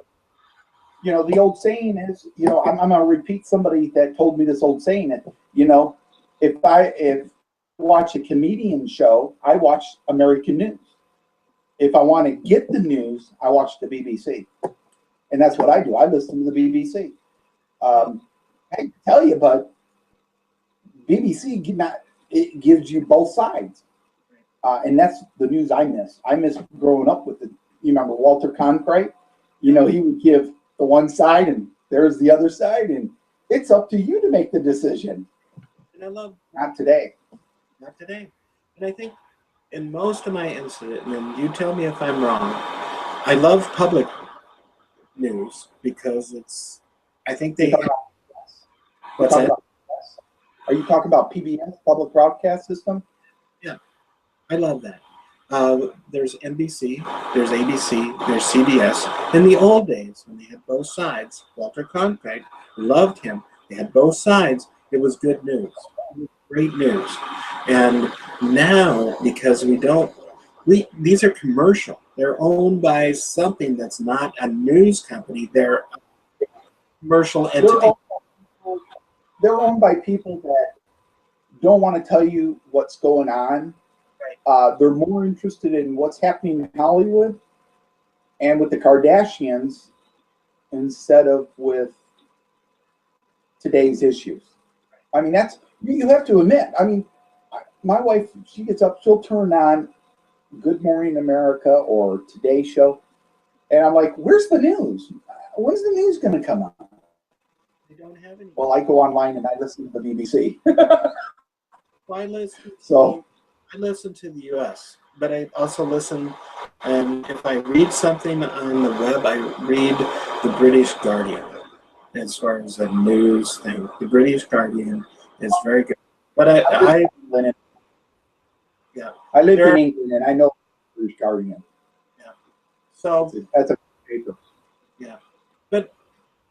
The old saying is, I'm going to repeat somebody that told me this old saying that, if I watch a comedian show, I watch American news. If I want to get the news, I watch the BBC. And that's what I do. I listen to the BBC. I tell you, but BBC it gives you both sides. And that's the news I miss. I miss growing up with you remember Walter Cronkite? He would give the one side and there's the other side. And it's up to you to make the decision. And I love... Not today. Not today. And I think in most of my incident, and you tell me if I'm wrong, I love public news because I think they have... What's that? Are you talking about PBS, Public Broadcast System? Yeah, I love that. There's NBC, there's ABC, there's CBS. In the old days, when they had both sides, Walter Cronkite, loved him. They had both sides. It was good news, great news. And now, because these are commercial. They're owned by something that's not a news company. They're a commercial entity. They're owned by people that don't want to tell you what's going on. Right. They're more interested in what's happening in Hollywood and with the Kardashians instead of with today's issues. I mean, that's, you have to admit. I mean, my wife, she gets up, she'll turn on Good Morning America or Today Show, and I'm like, where's the news? When's the news going to come on? They don't have any. Well, I go online and I listen to the BBC. Well, I listen. So I listen to the U.S., but I also listen, and if I read something on the web, I read the British Guardian as far as a news thing. The British Guardian is very good. But I yeah, I live in England and I know the British Guardian. Yeah. So that's a paper. Yeah, but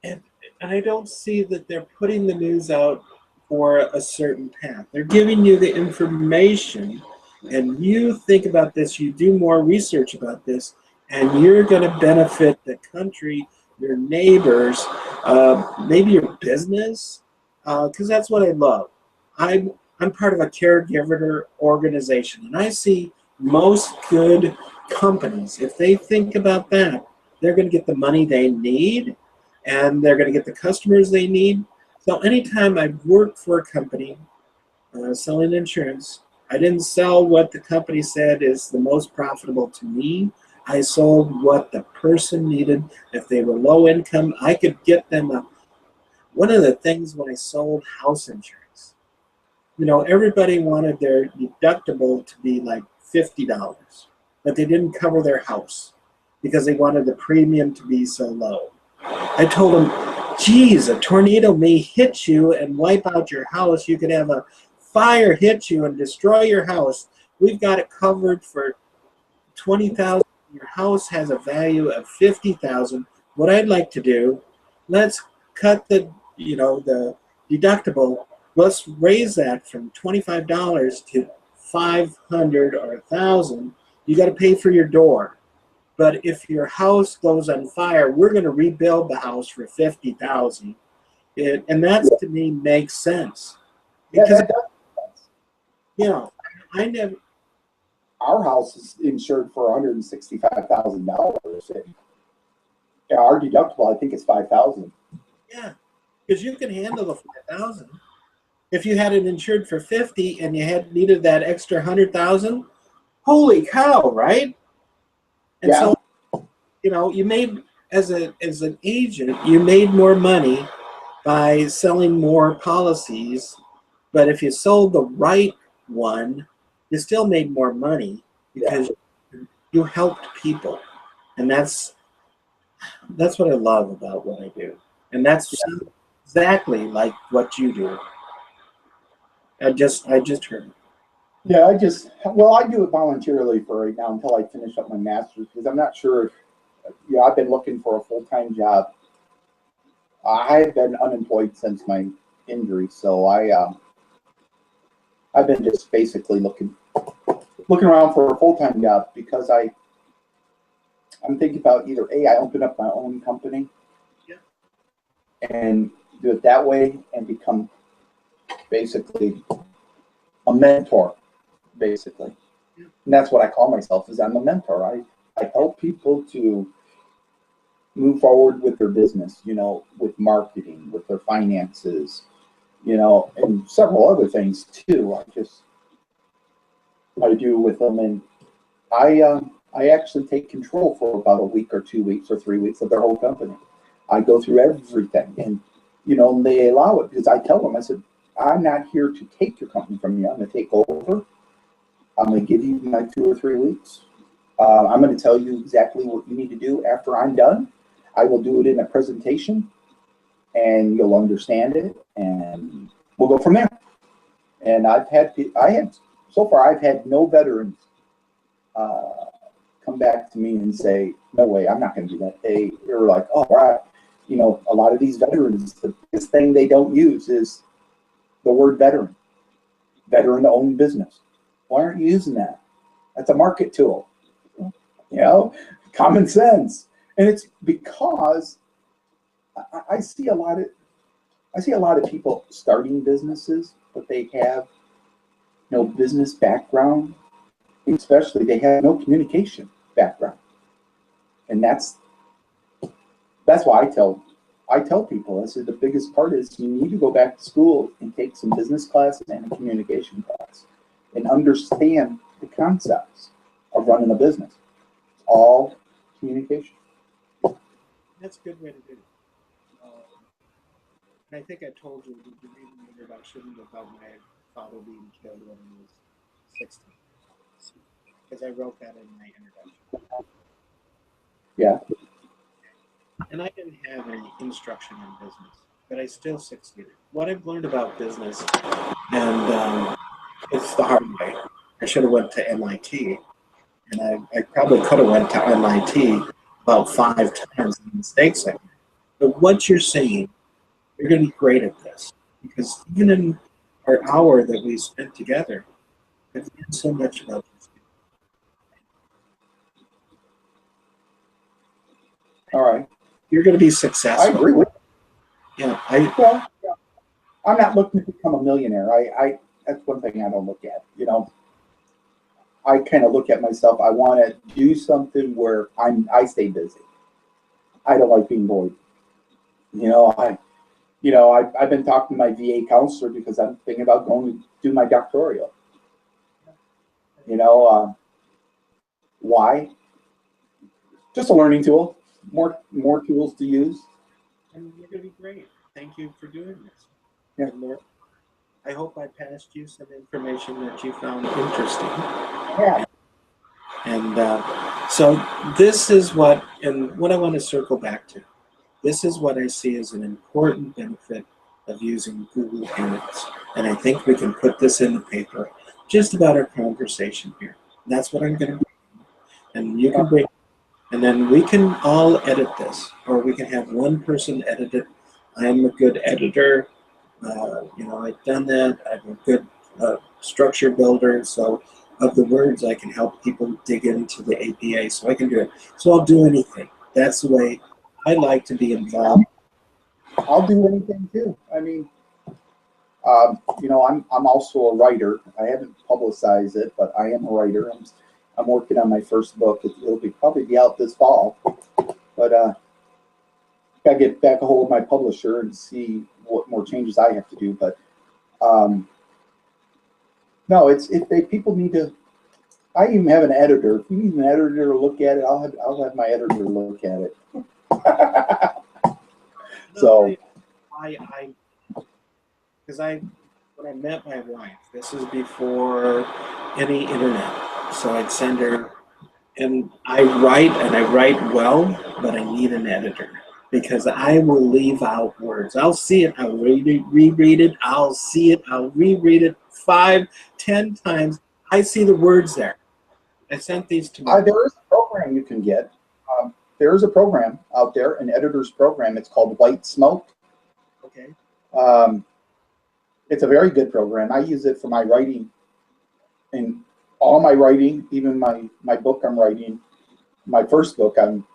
and I don't see that they're putting the news out for a certain path. They're giving you the information, and you think about this, you do more research about this, and you're going to benefit the country, your neighbors, maybe your business, because that's what I love. I'm part of a caregiver organization, and I see most good companies, if they think about that, they're going to get the money they need, and they're going to get the customers they need. So anytime I've worked for a company selling insurance, I didn't sell what the company said is the most profitable to me. I sold what the person needed. If they were low income, I could get them a. One of the things when I sold house insurance, you know, everybody wanted their deductible to be like $50, but they didn't cover their house because they wanted the premium to be so low. I told them, geez, a tornado may hit you and wipe out your house. You could have a fire hit you and destroy your house. We've got it covered for $20,000. Your house has a value of $50,000. What I'd like to do, let's cut the deductible. Let's raise that from $25 to $500 or $1,000. You got to pay for your door. But if your house goes on fire, we're going to rebuild the house for $50,000. And that to me makes sense. Because, yeah, that does make sense. you know, I never. Our house is insured for $165,000. Yeah, our deductible, I think, is $5,000. Yeah, because you can handle the $5,000. If you had it insured for $50,000 and you needed that extra $100,000, holy cow, right? And yeah. so, you know, you made as an agent, you made more money by selling more policies. But if you sold the right one, you still made more money because you helped people, and that's what I love about what I do, and that's exactly like what you do. I just heard. Yeah, I do it voluntarily for right now until I finish up my master's because I'm not sure. I've been looking for a full-time job. I've been unemployed since my injury, so I've been just basically looking around for a full-time job because I'm thinking about either I open up my own company and do it that way and become basically a mentor, basically. And that's what I call myself, is I'm a mentor. I help people to move forward with their business, with marketing, with their finances, and several other things too. I do with them, and I actually take control for about a week or 2 weeks or 3 weeks of their whole company. I go through everything, and they allow it because I tell them, I said, I'm not here to take your company from you. I'm going to take over. I'm going to give you my 2 or 3 weeks. I'm going to tell you exactly what you need to do after I'm done. I will do it in a presentation, and you'll understand it, and we'll go from there. And I've had no veterans come back to me and say, no way, I'm not going to do that. They were like, oh, right. A lot of these veterans, the biggest thing they don't use is the word veteran. Veteran-owned business. Why aren't you using that? That's a market tool. Common sense. And it's because I see a lot of people starting businesses, but they have no business background. especially, they have no communication background. And that's why I tell people, I said the biggest part is you need to go back to school and take some business classes and a communication class and understand the concepts of running a business. It's all communication. That's a good way to do it. And I think I told you the reason the introduction about my father being killed when he was 16. Because I wrote that in my introduction. Yeah. And I didn't have any instruction in business, but I still succeeded. What I've learned about business, and it's the hard way. I should have went to MIT, and I probably could have went to MIT about 5 times the mistakes I made. But what you're saying, you're going to be great at this, because even in our hour that we spent together, I've learned so much about this. All right. You're going to be I successful. agree with you. Yeah, Well, I'm not looking to become a millionaire. I that's one thing I don't look at. You know, I kind of look at myself. I want to do something where I stay busy. I don't like being bored. You know, I've been talking to my VA counselor because I'm thinking about going to do my doctoral. You know, why? Just a learning tool. More tools to use. and you're going to be great. Thank you for doing this. Yeah. And Lord, I hope I passed you some information that you found interesting. Yeah. And so this is what I want to circle back to. This is what I see as an important benefit of using Google Images. And I think we can put this in the paper just about our conversation here. That's what I'm going to do. And you can bring, and then we can all edit this, or we can have one person edit it. I'm a good editor. You know, I've done that. I'm a good structure builder. So of the words, I can help people dig into the APA. So I can do it. So I'll do anything. That's the way I like to be involved. I'll do anything too. I mean, you know, I'm also a writer. I haven't publicized it, but I am a writer. I'm working on my first book. It'll probably be out this fall. But gotta get back a hold of my publisher and see what more changes I have to do. But no, if people need to. I even have an editor. If you need an editor to look at it, I'll have my editor look at it. So, because when I met my wife, this is before any internet. So I'd send her, and I write well, but I need an editor because I will leave out words. I'll see it, I'll reread it, I'll see it, I'll reread it 5, 10 times. I see the words there. I sent these to my there is a program you can get. There is a program out there, an editor's program. It's called White Smoke. Okay. It's a very good program. I use it for my writing, and all my writing, even my book I'm writing, my first book I'm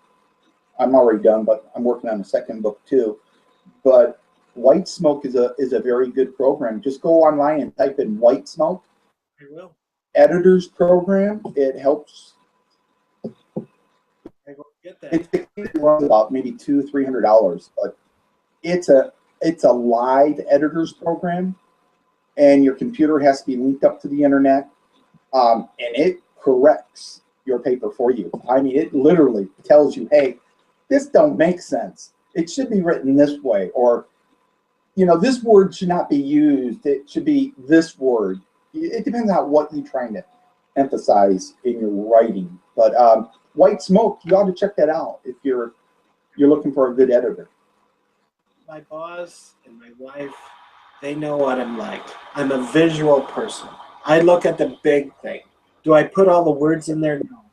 already done, but I'm working on a second book too. But White Smoke is a very good program. Just go online and type in White Smoke. I will. Editor's program. It helps. I will get that. It runs about maybe $200-300, but it's a live editor's program, and your computer has to be linked up to the internet, and it corrects your paper for you. I mean, it literally tells you, hey, this don't make sense. It should be written this way, or, you know, this word should not be used. It should be this word. It depends on what you're trying to emphasize in your writing. But White Smoke, you ought to check that out if you're looking for a good editor. My boss and my wife, they know what I'm like. I'm a visual person. I look at the big thing. Do I put all the words in there? No.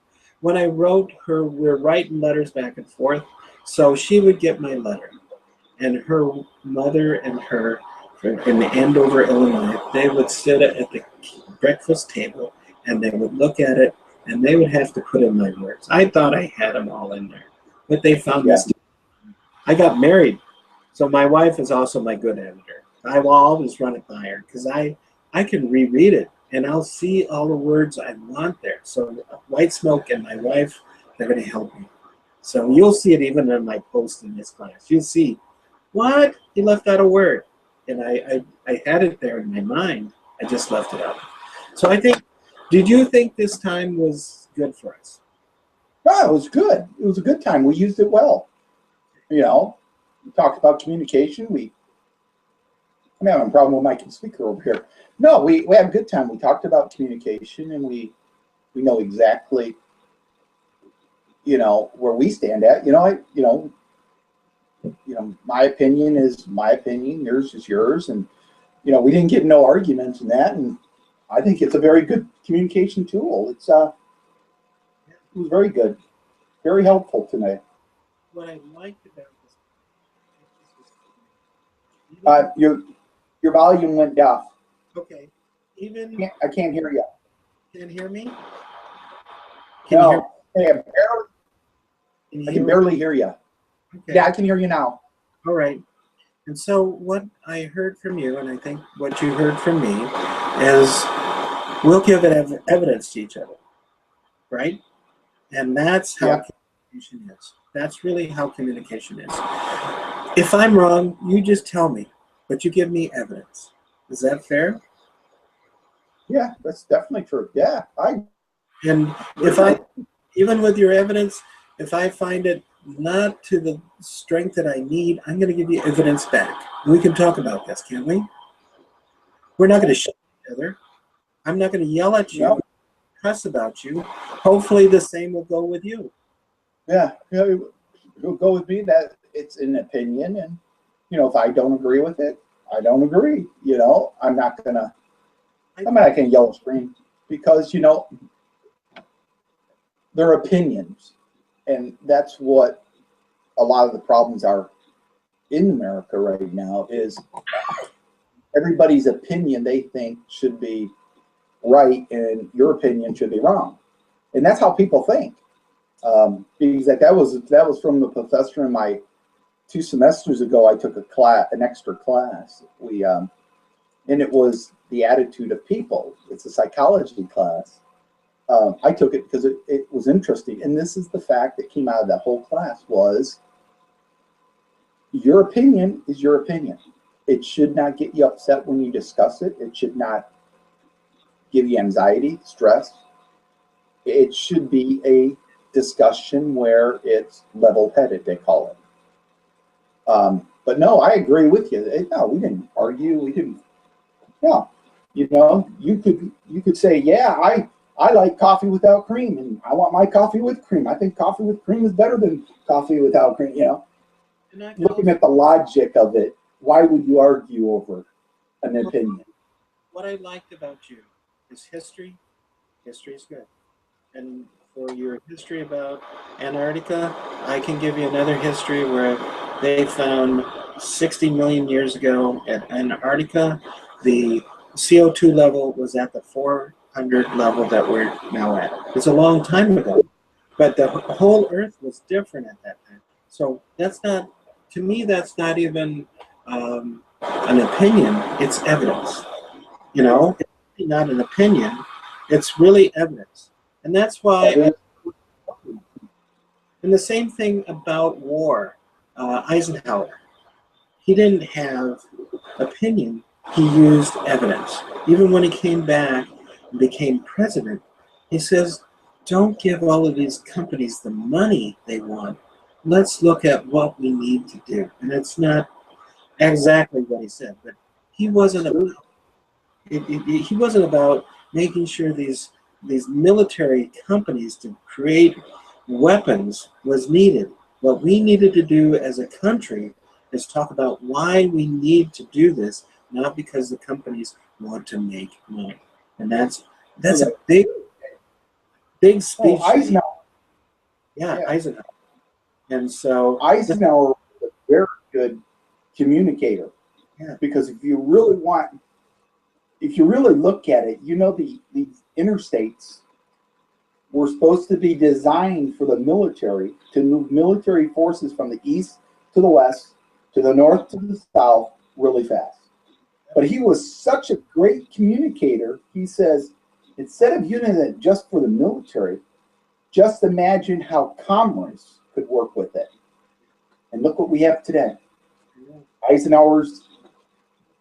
When I wrote her, we're writing letters back and forth, so she would get my letter. And her mother and her, in Andover, Illinois, they would sit at the breakfast table, and they would look at it, and they would have to put in my words. I thought I had them all in there, but they found this. I got married, so my wife is also my good editor. I will always run it by her because I can reread it and I'll see all the words I want there. So White Smoke and my wife, they're going to help me. So you'll see it even in my post in this class. You'll see, what? He left out a word. And I had it there in my mind. I just left it out. So I think, did you think this time was good for us? No, it was good. It was a good time. We used it well. You know, we talked about communication. I'm having a problem with my speaker over here. No, we had a good time. We talked about communication, and we know exactly, you know, where we stand at. My opinion is my opinion. Yours is yours, and you know, we didn't get no arguments in that. And I think it's a very good communication tool. It was very good, very helpful tonight. What I liked about Your volume went down. okay, even I can't hear you. can hear me? No, I Can can barely hear you. Okay. Yeah, I can hear you now. All right. And so what I heard from you, and I think what you heard from me, is we'll give it evidence to each other, right? And that's how communication is. That's really how communication is. If I'm wrong, you just tell me, but you give me evidence. Is that fair? Yeah, that's definitely true. Yeah, And if I, even with your evidence, if I find it not to the strength that I need, I'm going to give you evidence back. We can talk about this, can't we? We're not going to shut each other. I'm not going to yell at you, No. cuss about you. Hopefully the same will go with you. Yeah, it'll go with me that it's an opinion, and you know, if I don't agree with it, I don't agree. You know, I'm not gonna yell and scream, because you know, they're opinions, and that's what a lot of the problems are in America right now. Is everybody's opinion they think should be right, and your opinion should be wrong, and that's how people think. Because that was from the professor in my 2 semesters ago. I took an extra class. And it was the attitude of people. It's a psychology class. I took it because it was interesting. And this is the fact that came out of that whole class was your opinion is your opinion. It should not get you upset when you discuss it. It should not give you anxiety, stress. It should be a discussion where it's level-headed, they call it. But no, I agree with you. No, we didn't argue. We didn't. No, you know, you could say, yeah, I like coffee without cream, and I want my coffee with cream. I think coffee with cream is better than coffee without cream. You know, looking at the logic of it, why would you argue over an opinion? What I liked about you is history. History is good. And for your history about Antarctica, I can give you another history where they found 60 million years ago at Antarctica, the CO2 level was at the 400 level that we're now at. It's a long time ago, but the whole Earth was different at that time. So that's not, to me, that's not even an opinion, it's evidence. You know, it's not an opinion, it's really evidence. And that's why, and the same thing about war, Eisenhower, he didn't have opinion, he used evidence. Even when he came back and became president, he says, don't give all of these companies the money they want. Let's look at what we need to do. And it's not exactly what he said, but he wasn't about, he wasn't about making sure these military companies to create weapons was needed. What we needed to do as a country is talk about why we need to do this, not because the companies want to make money. And that's a big speech. Eisenhower. Yeah, Eisenhower. And so Eisenhower was a very good communicator. Yeah. Because if you really look at it, you know, these interstates were supposed to be designed for the military to move military forces from the east to the west, to the north to the south, really fast. But he was such a great communicator. He says, instead of using it just for the military, just imagine how commerce could work with it. And look what we have today. Eisenhower's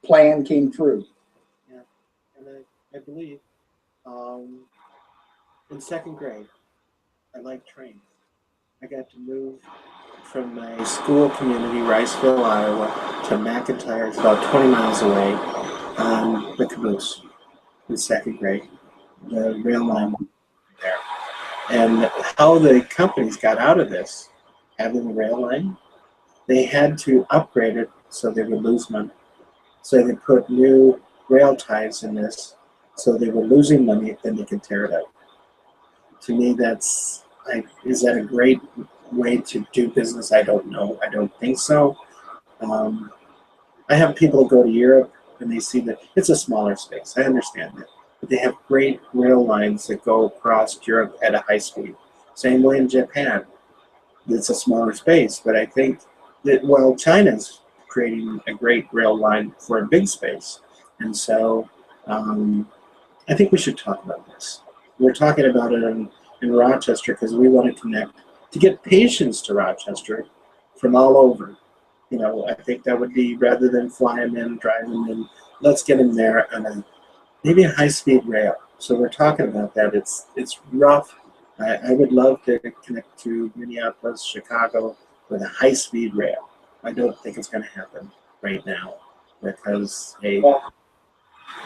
plan came true. Yeah, and I believe in second grade, I liked trains. I got to move from my school community, Riceville, Iowa, to McIntyre. It's about 20 miles away on the caboose in second grade. The rail line there. And how the companies got out of this, having the rail line, they had to upgrade it so they would lose money. So they put new rail ties in this, so they were losing money, then they could tear it out. To me, that's is that a great way to do business? I don't know. I don't think so. I have people go to Europe and they see that it's a smaller space. I understand that. But they have great rail lines that go across Europe at a high speed. Same way in Japan. It's a smaller space, but I think that, well, China's creating a great rail line for a big space. And so I think we should talk about this. We're talking about it in Rochester because we want to connect to get patients to Rochester from all over. You know, I think that would be, rather than fly them in, drive them in, let's get them there on maybe a high-speed rail. So we're talking about that. It's rough. I would love to connect to Minneapolis, Chicago with a high-speed rail. I don't think it's going to happen right now because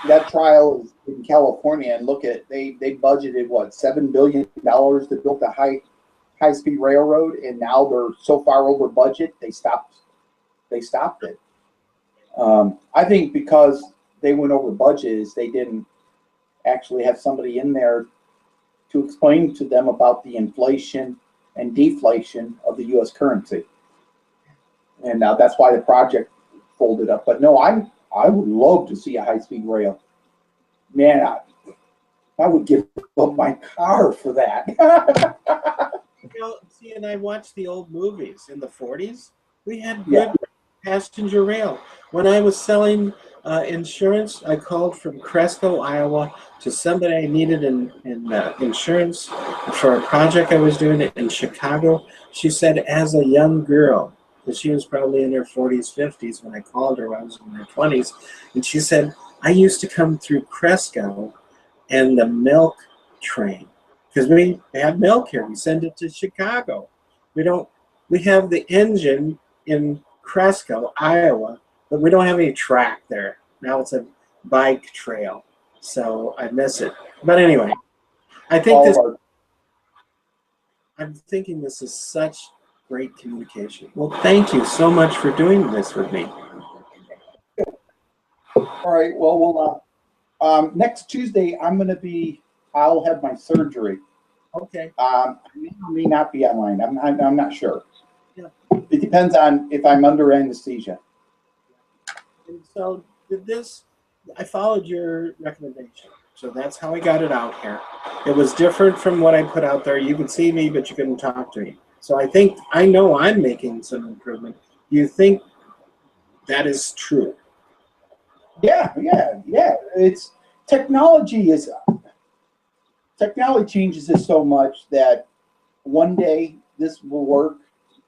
that trial is in California, and look at they budgeted what, $7 billion to build a high-speed railroad, and now they're so far over budget they stopped it. I think because they went over budget is they didn't actually have somebody in there to explain to them about the inflation and deflation of the U.S. currency, and that's why the project folded up. But no, I would love to see a high-speed rail. Man, I would give up my car for that. You know, see, and I watched the old movies in the 40s. We had good passenger rail. When I was selling insurance, I called from Cresco, Iowa, to somebody I needed in insurance for a project I was doing in Chicago. She said, as a young girl, because she was probably in her 40s, 50s when I called her when I was in her 20s, and she said, I used to come through Cresco and the milk train, because we have milk here. We send it to Chicago. We have the engine in Cresco, Iowa, but we don't have any track there. Now it's a bike trail, so I miss it. But anyway, I think I'm thinking this is such great communication. Well, thank you so much for doing this with me. All right. Well, next Tuesday I'll have my surgery. Okay. I may not be online. I'm not sure. Yeah. It depends on if I'm under anesthesia. And so I followed your recommendation. So that's how I got it out here. It was different from what I put out there. You could see me, but you couldn't talk to me. So I know I'm making some improvement. You think that is true? Yeah. It's technology changes this so much that one day this will work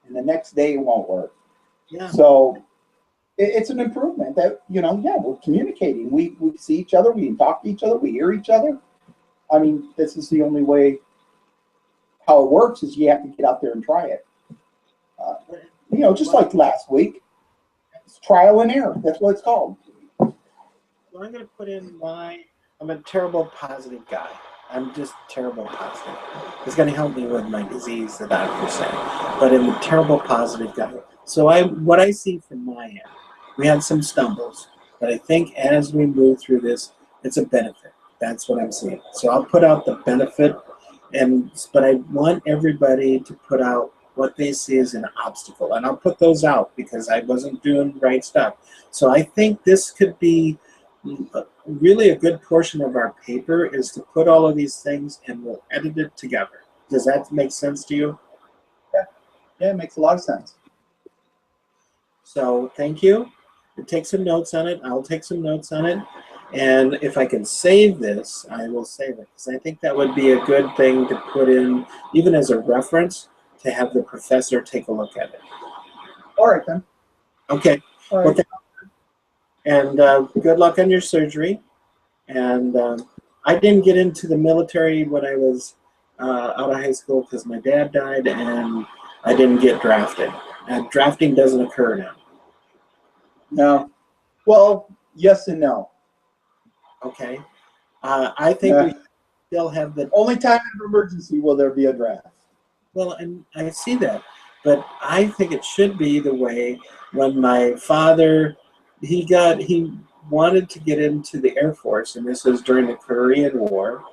and the next day it won't work. Yeah. So it's an improvement that, we're communicating. We see each other, we can talk to each other, we hear each other. I mean, this is the only way. How it works is you have to get out there and try it. Just like last week, it's trial and error. That's what it's called. Well, I'm going to put in I'm a terrible positive guy. I'm just terrible positive. It's going to help me with my disease, the doctors say. But I'm a terrible positive guy. So what I see from my end, we had some stumbles, but I think as we move through this, it's a benefit. That's what I'm seeing. So I'll put out the benefit, but I want everybody to put out what they see as an obstacle. And I'll put those out because I wasn't doing the right stuff. So I think this could be really a good portion of our paper is to put all of these things and we'll edit it together. Does that make sense to you? Yeah, it makes a lot of sense. So thank you. take some notes on it. I'll take some notes on it. And if I can save this, I will save it. Because I think that would be a good thing to put in, even as a reference, to have the professor take a look at it. All right, then. Okay. All right. Well, and good luck on your surgery. And I didn't get into the military when I was out of high school because my dad died, and I didn't get drafted. And drafting doesn't occur now. No. Well, yes and no. Okay. I think we still have the only time of emergency will there be a draft. Well, and I see that, but I think it should be the way when my father, he wanted to get into the Air Force, and this was during the Korean War,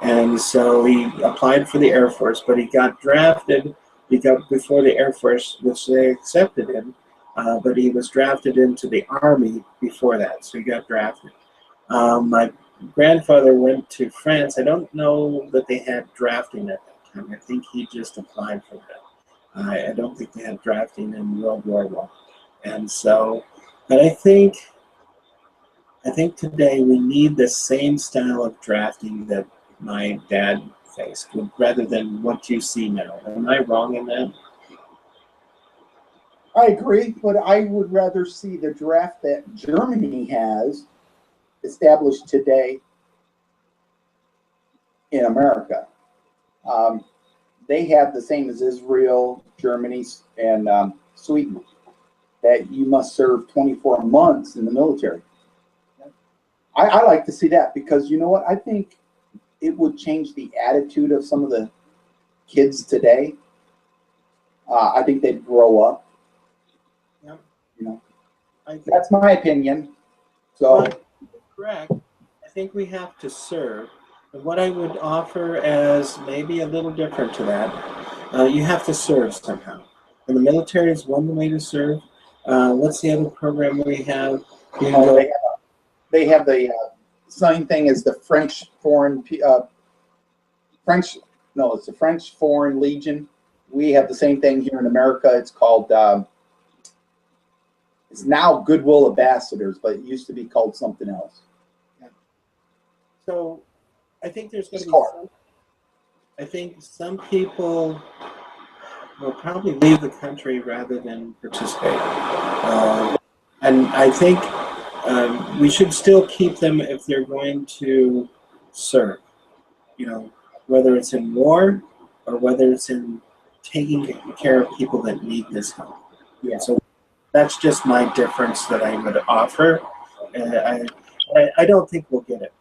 and so he applied for the Air Force, but he got drafted. He got before the Air Force, which they accepted him, but he was drafted into the Army before that, so he got drafted. My grandfather went to France. I don't know that they had drafting at that time. I think he just applied for that. I don't think they had drafting in World War I. And so, but I think today we need the same style of drafting that my dad faced, rather than what you see now. Am I wrong in that? I agree, but I would rather see the draft that Germany has established today in America. They have the same as Israel, Germany, and Sweden, that you must serve 24 months in the military. I like to see that because you know what? I think it would change the attitude of some of the kids today. I think they'd grow up. Yep. You know, that's my opinion. So. Well, correct. I think we have to serve. And what I would offer as maybe a little different to that, you have to serve somehow. And the military is one way to serve. What's the other program we have? They have the same thing as the French it's the French Foreign Legion. We have the same thing here in America. It's called, it's now Goodwill Ambassadors, but it used to be called something else. Yeah. So I think there's going to be I think some people will probably leave the country rather than participate. And I think we should still keep them if they're going to serve, you know, whether it's in war or whether it's in taking care of people that need this help. Yeah. So that's just my difference that I would offer. I don't think we'll get it.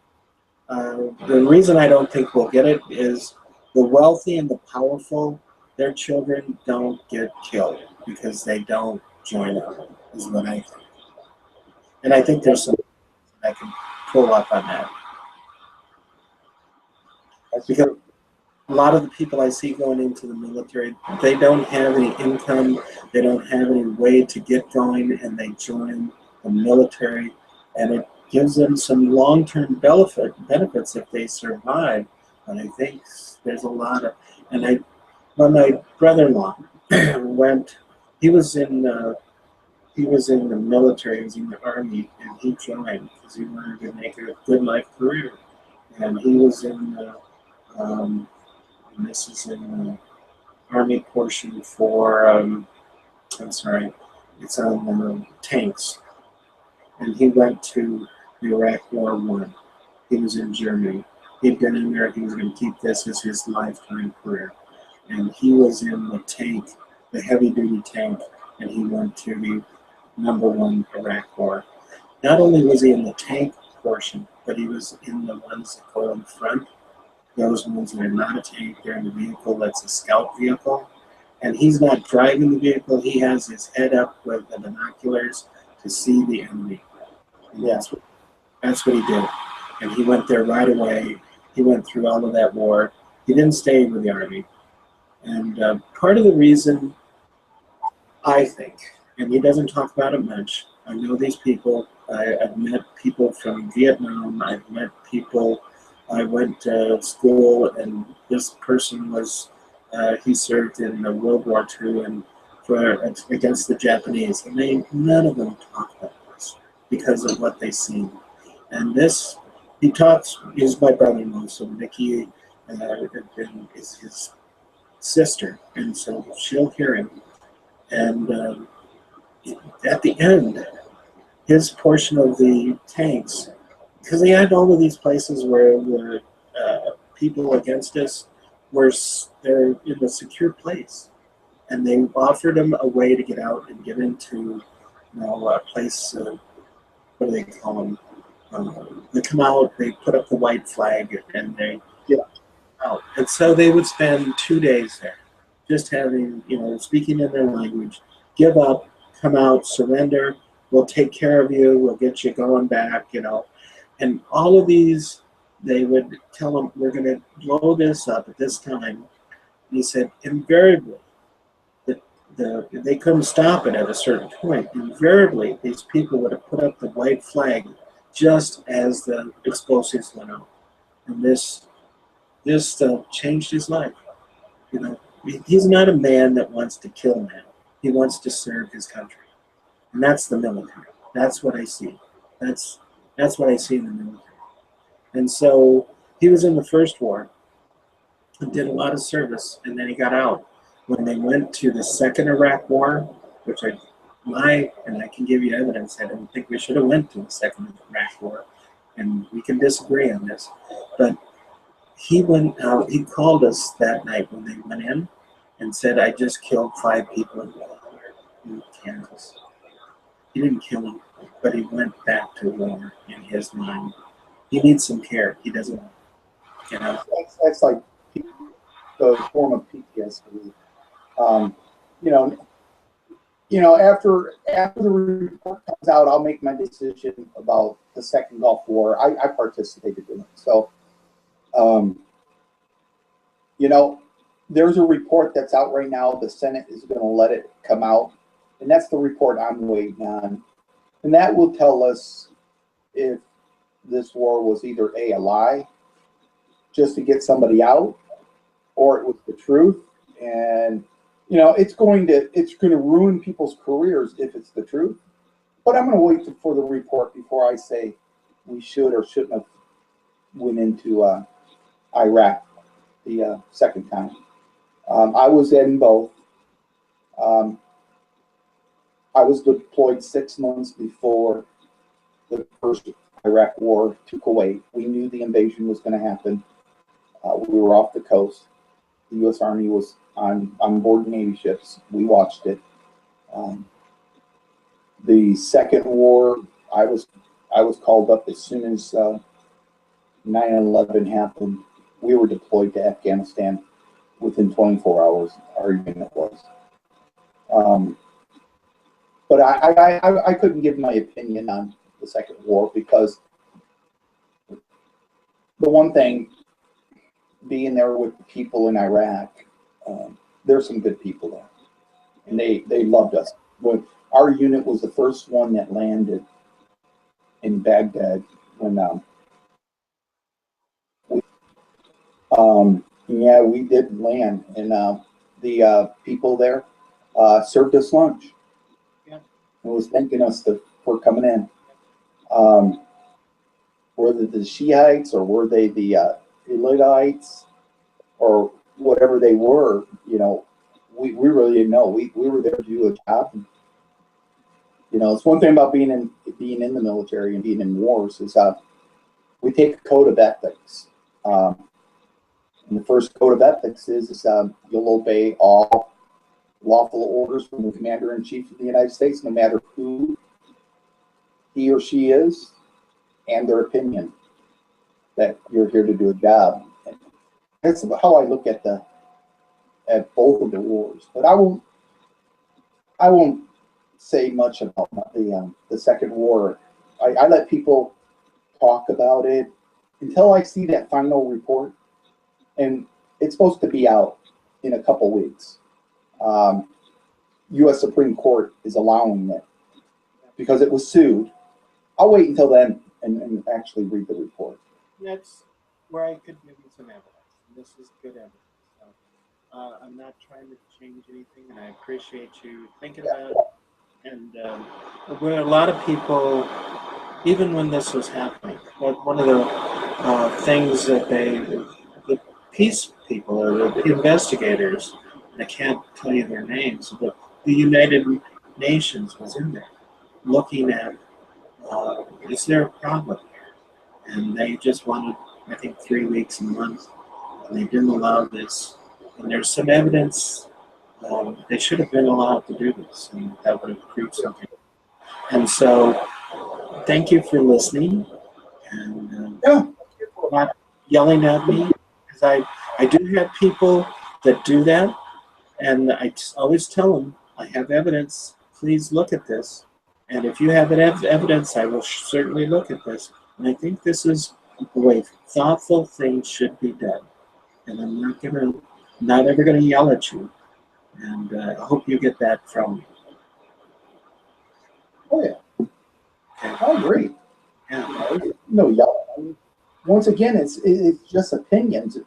The reason I don't think we'll get it is the wealthy and the powerful, their children don't get killed because they don't join up, is what I think. And I think there's some I can pull up on that. Because a lot of the people I see going into the military, they don't have any income, they don't have any way to get going, and they join the military, and it gives them some long-term benefits if they survive. And I think there's a lot of, and when my brother-in-law went, he was in the military, he was in the Army, and he joined because he wanted to make a good life career. And he was in and this is in the Army portion for, it's on tanks. And he went to the Iraq War I. He was in Germany. He'd been in there, he was going to keep this as his lifetime career. And he was in the tank, the heavy-duty tank, and he went to the #1 Iraq War. Not only was he in the tank portion, but he was in the ones that go in front. Those ones that are not a tank, they're in the vehicle that's a scout vehicle. And he's not driving the vehicle, he has his head up with the binoculars to see the enemy. And that's what he did. And he went there right away. He went through all of that war. He didn't stay with the Army. And part of the reason, I think, and he doesn't talk about it much, I know these people, I've met people from Vietnam, I've met people, I went to school, and this person was, he served in World War II and against the Japanese, and none of them talk about this. because of what they see. And this, he talks, he's my brother-in-law, so Nikki is his sister, and so she'll hear him. And at the end, his portion of the tanks, because they had all of these places where people against us were they're in a secure place, and they offered him a way to get out and get into, a place. What do they call them? They come out, they put up the white flag, and they Yeah. out. And so they would spend 2 days there, just having, speaking in their language, give up, come out, surrender, we'll take care of you, we'll get you going back, And all of these, they would tell them, we're going to blow this up at this time. And he said, invariably, they couldn't stop it at a certain point. Invariably, these people would have put up the white flag just as the explosives went out. And this changed his life. He's not a man that wants to kill men. He wants to serve his country, and that's the military. That's what I see. That's what I see in the military. And so he was in the first war and did a lot of service, and then he got out. When they went to the second Iraq War, which and I can give you evidence, I don't think we should have went to the second Iraq War, and we can disagree on this, but he went out, he called us that night when they went in and said, I just killed 5 people in Kansas. He didn't kill them, but he went back to war in his mind. He needs some care. He doesn't, That's like the form of PTSD. After the report comes out, I'll make my decision about the second Gulf War. I participated in it. So, there's a report that's out right now. The Senate is going to let it come out. And that's the report I'm waiting on. And that will tell us if this war was either a lie, just to get somebody out, or it was the truth. And it's going to ruin people's careers if it's the truth. But I'm going to wait for the report before I say we should or shouldn't have went into Iraq the second time. I was in both. I was deployed 6 months before the first Iraq war to Kuwait. We knew the invasion was going to happen. We were off the coast. The U.S. Army was on board Navy ships. We watched it. The second war, I was called up as soon as 9/11 happened. We were deployed to Afghanistan within 24 hours. Our unit was. But I couldn't give my opinion on the second war because the one thing, being there with the people in Iraq, there's some good people there, and they loved us. When our unit was the first one that landed in Baghdad, when we did land, and the people there served us lunch. Yeah. And was thanking us for coming in. Were they the Shiites or were they the Elitites or whatever they were? We really didn't know. We were there to do a job. And, it's one thing about being in the military and being in wars is we take a code of ethics. And the first code of ethics is you'll obey all lawful orders from the Commander-in-Chief of the United States, no matter who he or she is, and their opinion that you're here to do a job. And that's how I look at both of the wars. But I won't say much about the second war. I let people talk about it until I see that final report, and it's supposed to be out in a couple weeks. U.S. Supreme Court is allowing it because it was sued. I'll wait until then and actually read the report. That's where I could give you some evidence. This is good evidence. So, I'm not trying to change anything, and I appreciate you thinking about it. And where a lot of people, even when this was happening, one of the things that the peace people or the investigators, and I can't tell you their names, but the United Nations was in there looking at, is there a problem here? And they just wanted, I think, 3 weeks, a month, and they didn't allow this. And there's some evidence they should have been allowed to do this, and that would have proved something. And so, thank you for listening, and not yelling at me, because I do have people that do that, and I always tell them, I have evidence, please look at this. And if you have evidence, I will certainly look at this. And I think this is the way thoughtful things should be done. And I'm not ever gonna yell at you. And I hope you get that from me. Oh yeah, Okay. I agree. Yeah. No yelling. I mean, once again, it's just opinions,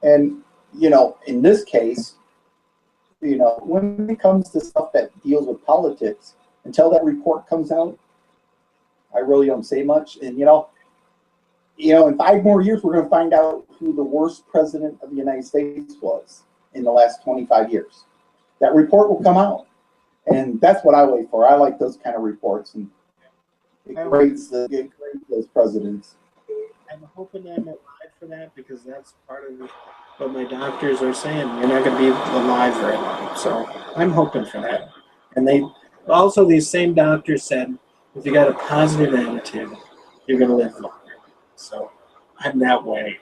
and in this case, when it comes to stuff that deals with politics, until that report comes out, I really don't say much. And in 5 more years, we're going to find out who the worst president of the United States was in the last 25 years. That report will come out, and that's what I wait for. I like those kind of reports, and it grades those presidents. I'm hoping I'm alive for that, because that's part of what my doctors are saying. You're not going to be alive very long. So I'm hoping for that. And these same doctors said, if you got a positive attitude, you're going to live longer. So I'm that way.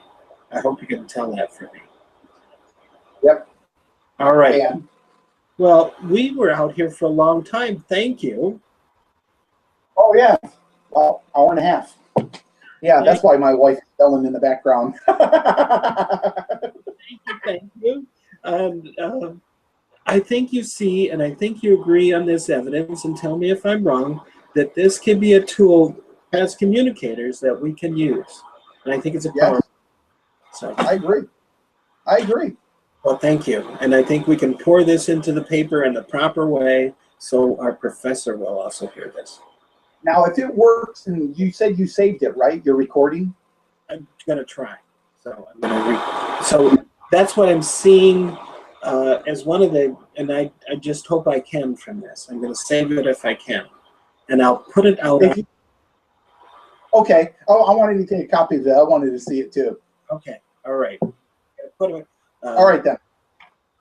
I hope you can tell that for me. Yep. All right. And, well, we were out here for a long time. Thank you. oh yeah, well, hour and a half. Yeah, that's why my wife is yelling in the background. Thank you. I think you see, and I think you agree on this evidence, and tell me if I'm wrong, that this can be a tool as communicators that we can use. And I think it's a power. So I agree. Well, thank you. And I think we can pour this into the paper in the proper way, so our professor will also hear this. Now, if it works, and you said you saved it, right? Your recording? I'm going to try. So I'm going to So that's what I'm seeing as one of the, and I just hope I can from this. I'm going to save it if I can. And I'll put it out. Okay. Oh, I wanted to take a copy of that. I wanted to see it too. Okay. All right. Put it, all right then.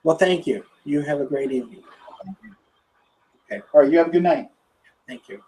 Well, thank you. You have a great evening. Okay. All right. You have a good night. Thank you.